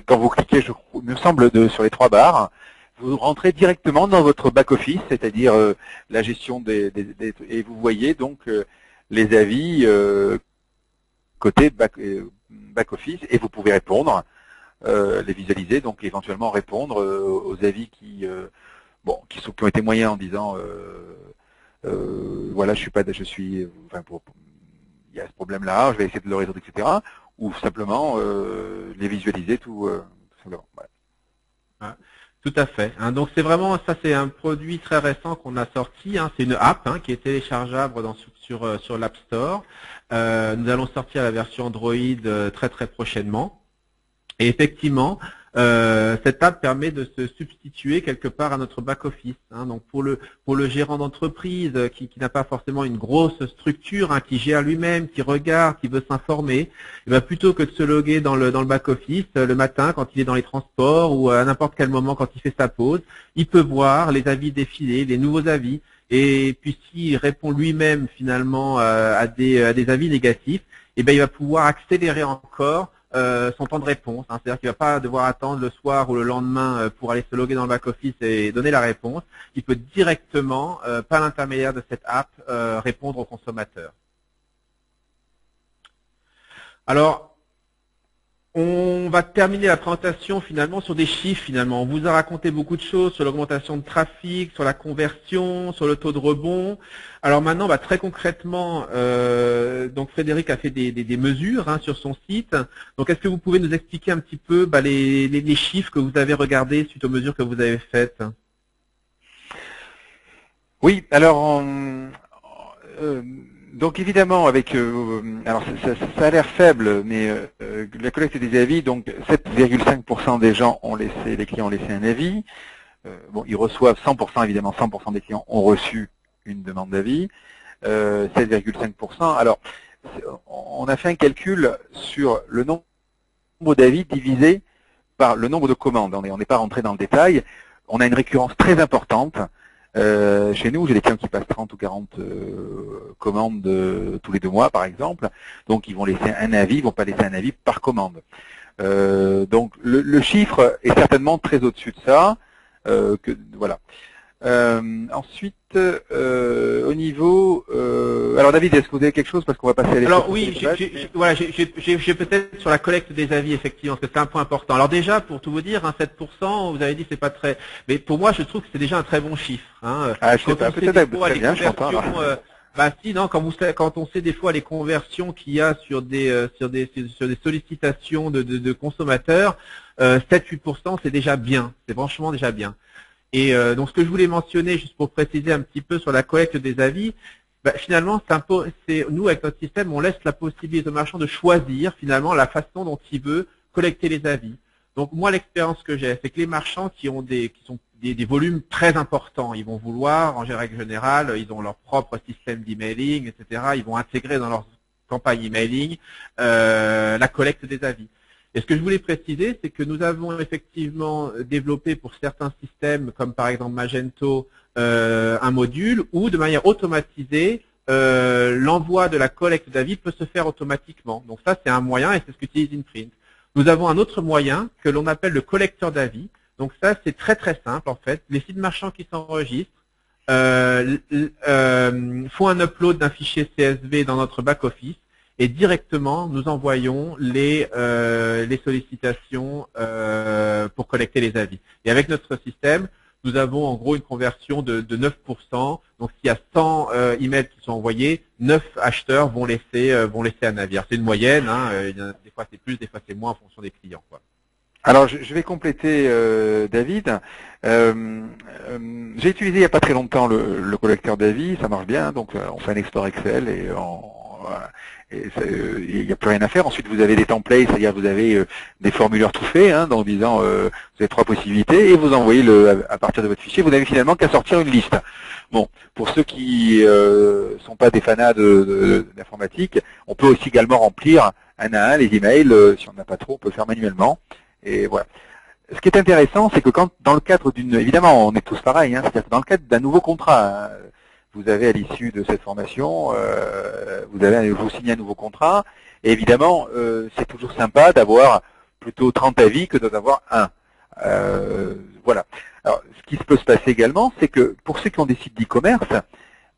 quand vous cliquez, il me semble, sur les 3 barres, vous rentrez directement dans votre back-office, c'est-à-dire la gestion et vous voyez donc les avis côté back-office, et vous pouvez répondre les visualiser, donc éventuellement répondre aux avis qui ont été moyens en disant voilà, il y a ce problème-là, je vais essayer de le résoudre, etc. Ou simplement les visualiser tout simplement. Voilà. Ouais, tout à fait. Hein. Donc c'est vraiment ça, c'est un produit très récent qu'on a sorti. Hein. C'est une app qui est téléchargeable sur l'App Store. Nous allons sortir la version Android très très prochainement. Et effectivement, cette app permet de se substituer quelque part à notre back-office. Hein. Donc pour le gérant d'entreprise qui n'a pas forcément une grosse structure, qui gère lui-même, qui regarde, qui veut s'informer, et bien plutôt que de se loguer dans le back-office le matin quand il est dans les transports ou à n'importe quel moment quand il fait sa pause, il peut voir les avis défiler, les nouveaux avis. Et puis s'il répond lui-même finalement à des avis négatifs, et bien il va pouvoir accélérer encore son temps de réponse. Hein. C'est-à-dire qu'il ne va pas devoir attendre le soir ou le lendemain pour aller se loguer dans le back-office et donner la réponse. Il peut directement, par l'intermédiaire de cette app, répondre aux consommateurs. Alors, on va terminer la présentation finalement sur des chiffres finalement. On vous a raconté beaucoup de choses sur l'augmentation de trafic, sur la conversion, sur le taux de rebond. Alors maintenant, très concrètement, donc Frédéric a fait des mesures sur son site. Donc est-ce que vous pouvez nous expliquer un petit peu les chiffres que vous avez regardés suite aux mesures que vous avez faites? Oui, alors donc évidemment, alors ça a l'air faible, mais la collecte des avis, donc 7,5% des gens les clients ont laissé un avis. Ils reçoivent 100%, évidemment, 100% des clients ont reçu une demande d'avis. 7,5%. Alors, on a fait un calcul sur le nombre d'avis divisé par le nombre de commandes. On n'est pas rentré dans le détail. On a une récurrence très importante. Chez nous, j'ai des clients qui passent 30 ou 40 commandes tous les 2 mois, par exemple. Donc, ils vont laisser un avis, ils vont pas laisser un avis par commande. Donc, le chiffre est certainement très au-dessus de ça. Voilà. Ensuite, au niveau... alors David, est-ce que vous avez quelque chose parce qu'on va passer à l'étape. Alors oui, j'ai peut-être sur la collecte des avis, effectivement, parce que c'est un point important. Alors déjà, pour tout vous dire, 7%, vous avez dit c'est pas très... Mais pour moi, je trouve que c'est déjà un très bon chiffre. Je sais pas, peut-être très bien, je comprends. Si, non, quand on sait des fois les conversions qu'il y a sur des sollicitations de consommateurs, 7-8%, c'est déjà bien. C'est franchement déjà bien. Et donc ce que je voulais mentionner, juste pour préciser un petit peu sur la collecte des avis, finalement, nous avec notre système, on laisse la possibilité au marchand de choisir finalement la façon dont il veut collecter les avis. Donc moi, l'expérience que j'ai, c'est que les marchands qui sont des volumes très importants, ils vont vouloir, en règle générale, ils ont leur propre système d'emailing, etc. Ils vont intégrer dans leur campagne emailing la collecte des avis. Et ce que je voulais préciser, c'est que nous avons effectivement développé pour certains systèmes, comme par exemple Magento, un module où, de manière automatisée, l'envoi de la collecte d'avis peut se faire automatiquement. Donc ça, c'est un moyen et c'est ce qu'utilise InPrint. Nous avons un autre moyen que l'on appelle le collecteur d'avis. Donc ça, c'est très très simple en fait. Les sites marchands qui s'enregistrent font un upload d'un fichier CSV dans notre back-office. Et directement, nous envoyons les sollicitations pour collecter les avis. Et avec notre système, nous avons en gros une conversion de 9%. Donc s'il y a 100 emails qui sont envoyés, 9 acheteurs vont laisser un avis. C'est une moyenne, des fois c'est plus, des fois c'est moins en fonction des clients, quoi. Alors je vais compléter David. J'ai utilisé il n'y a pas très longtemps le collecteur d'avis, ça marche bien, donc on fait un export Excel et il n'y a plus rien à faire. Ensuite, vous avez des templates, c'est-à-dire vous avez des formulaires tout faits, donc disant vous avez 3 possibilités et vous envoyez à partir de votre fichier. Vous n'avez finalement qu'à sortir une liste. Bon, pour ceux qui sont pas des fanats d'informatique, on peut aussi également remplir un à un les emails. Si on n'a pas trop, on peut le faire manuellement. Et voilà. Ce qui est intéressant, c'est que dans le cadre évidemment, on est tous pareils, c'est-à-dire que dans le cadre d'un nouveau contrat. Vous avez à l'issue de cette formation, vous signez un nouveau contrat, et évidemment, c'est toujours sympa d'avoir plutôt 30 avis que d'en avoir un. Voilà. Alors, ce qui peut se passer également, c'est que pour ceux qui ont des sites d'e-commerce,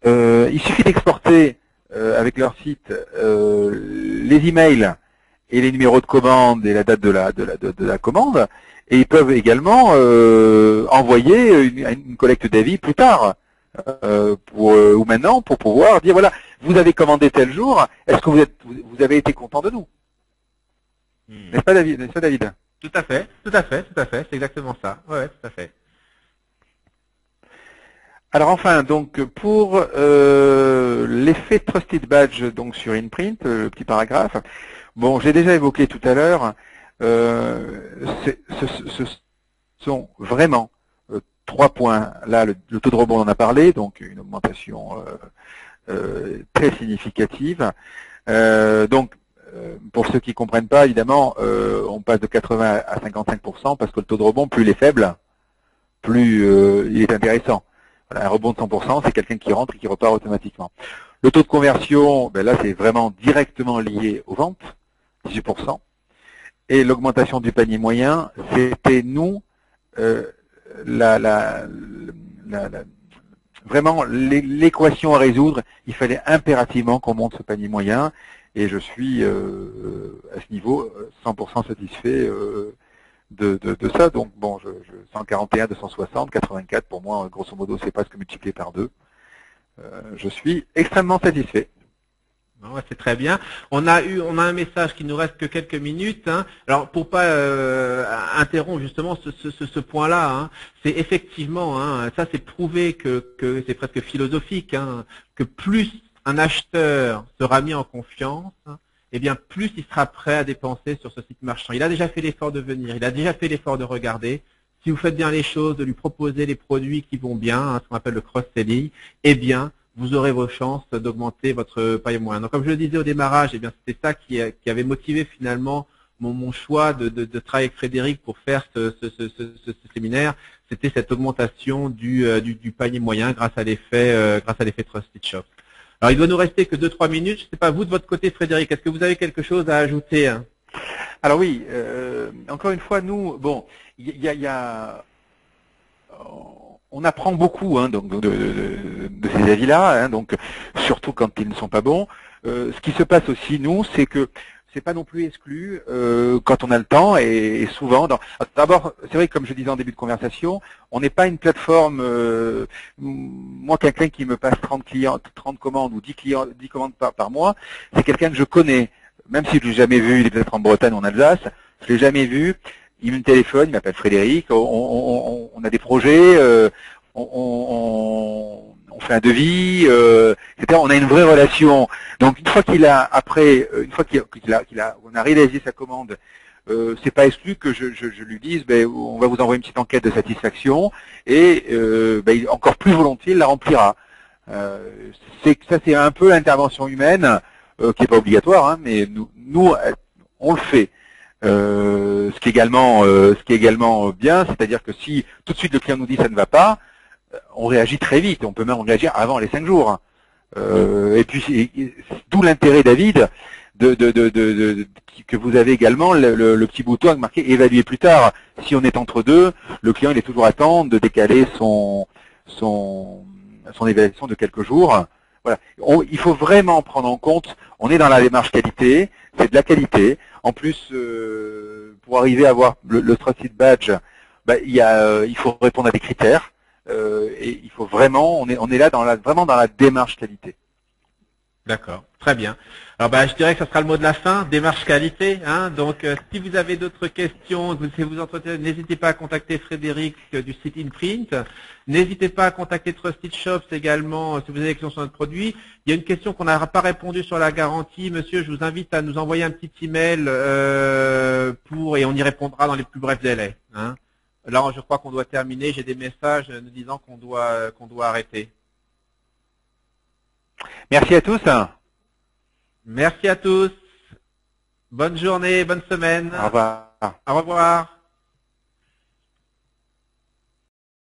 il suffit d'exporter avec leur site les emails et les numéros de commande et la date de la commande, et ils peuvent également envoyer une collecte d'avis plus tard, ou maintenant, pour pouvoir dire voilà, vous avez commandé tel jour, est-ce que vous avez été content de nous? N'est-ce pas, David? N'est-ce pas, David? Tout à fait, tout à fait, tout à fait, c'est exactement ça. Ouais, tout à fait. Alors enfin, donc pour l'effet Trusted Badge donc sur InPrint, le petit paragraphe, bon, j'ai déjà évoqué tout à l'heure, ce sont vraiment 3 points. Là, le taux de rebond, on en a parlé, donc une augmentation très significative. Donc, pour ceux qui ne comprennent pas, évidemment, on passe de 80 à 55% parce que le taux de rebond, plus il est faible, plus il est intéressant. Voilà, un rebond de 100%, c'est quelqu'un qui rentre et qui repart automatiquement. Le taux de conversion, ben là, c'est vraiment directement lié aux ventes, 18%. Et l'augmentation du panier moyen, c'était nous, vraiment l'équation à résoudre. Il fallait impérativement qu'on monte ce panier moyen. Et je suis à ce niveau 100% satisfait de ça. Donc bon, 141, 260, 84, pour moi, grosso modo, c'est presque multiplié par 2. Je suis extrêmement satisfait. Ouais, c'est très bien. On a un message qui nous reste que quelques minutes. Hein. Alors pour pas interrompre justement ce point-là, hein, c'est effectivement, hein, ça c'est prouvé que c'est presque philosophique, hein, que plus un acheteur sera mis en confiance, hein, eh bien plus il sera prêt à dépenser sur ce site marchand. Il a déjà fait l'effort de venir, il a déjà fait l'effort de regarder. Si vous faites bien les choses, de lui proposer les produits qui vont bien, hein, ce qu'on appelle le cross-selling, eh bien vous aurez vos chances d'augmenter votre panier moyen. Donc, comme je le disais au démarrage, eh bien, c'était ça qui avait motivé finalement mon choix de travailler avec Frédéric pour faire ce séminaire. C'était cette augmentation du panier moyen grâce à l'effet Trusted Shop. Alors, il doit nous rester que 2-3 minutes. Je ne sais pas, vous de votre côté, Frédéric, est-ce que vous avez quelque chose à ajouter, hein? Alors oui, encore une fois, nous, bon, on apprend beaucoup hein, donc, de ces avis-là, hein, donc surtout quand ils ne sont pas bons. Ce qui se passe aussi, nous, c'est que c'est pas non plus exclu quand on a le temps et souvent. D'abord, c'est vrai que comme je disais en début de conversation, on n'est pas une plateforme. Moi, quelqu'un qui me passe 30 commandes ou 10 commandes par mois, c'est quelqu'un que je connais, même si je l'ai jamais vu. Il est peut-être en Bretagne ou en Alsace, je l'ai jamais vu. Il me téléphone, il m'appelle Frédéric, on a des projets, on fait un devis, etc. On a une vraie relation. Donc une fois qu'on a réalisé sa commande, c'est pas exclu que je lui dise, ben, on va vous envoyer une petite enquête de satisfaction et ben, encore plus volontiers il la remplira. Ça c'est un peu l'intervention humaine qui est pas obligatoire, hein, mais nous on le fait. Ce qui est également bien, c'est-à-dire que si tout de suite le client nous dit ça ne va pas, on réagit très vite, on peut même réagir avant les 5 jours. Et puis d'où l'intérêt, David, que vous avez également le petit bouton marqué évaluer plus tard. Si on est entre deux, le client il est toujours à temps de décaler son évaluation de quelques jours. Voilà. Il faut vraiment prendre en compte, on est dans la démarche qualité, c'est de la qualité. En plus, pour arriver à avoir le Trusted Badge, bah, il faut répondre à des critères et il faut vraiment, on est là vraiment dans la démarche qualité. D'accord, très bien. Alors je dirais que ce sera le mot de la fin, démarche qualité. Hein, donc si vous avez d'autres questions, si vous entretenez, n'hésitez pas à contacter Frédéric du site InPrint. N'hésitez pas à contacter Trusted Shops également si vous avez des questions sur notre produit. Il y a une question qu'on n'a pas répondu sur la garantie. Monsieur, je vous invite à nous envoyer un petit email et on y répondra dans les plus brefs délais. Hein. Là, je crois qu'on doit terminer. J'ai des messages nous disant qu'on doit arrêter. Merci à tous. Merci à tous. Bonne journée, bonne semaine. Au revoir. Au revoir.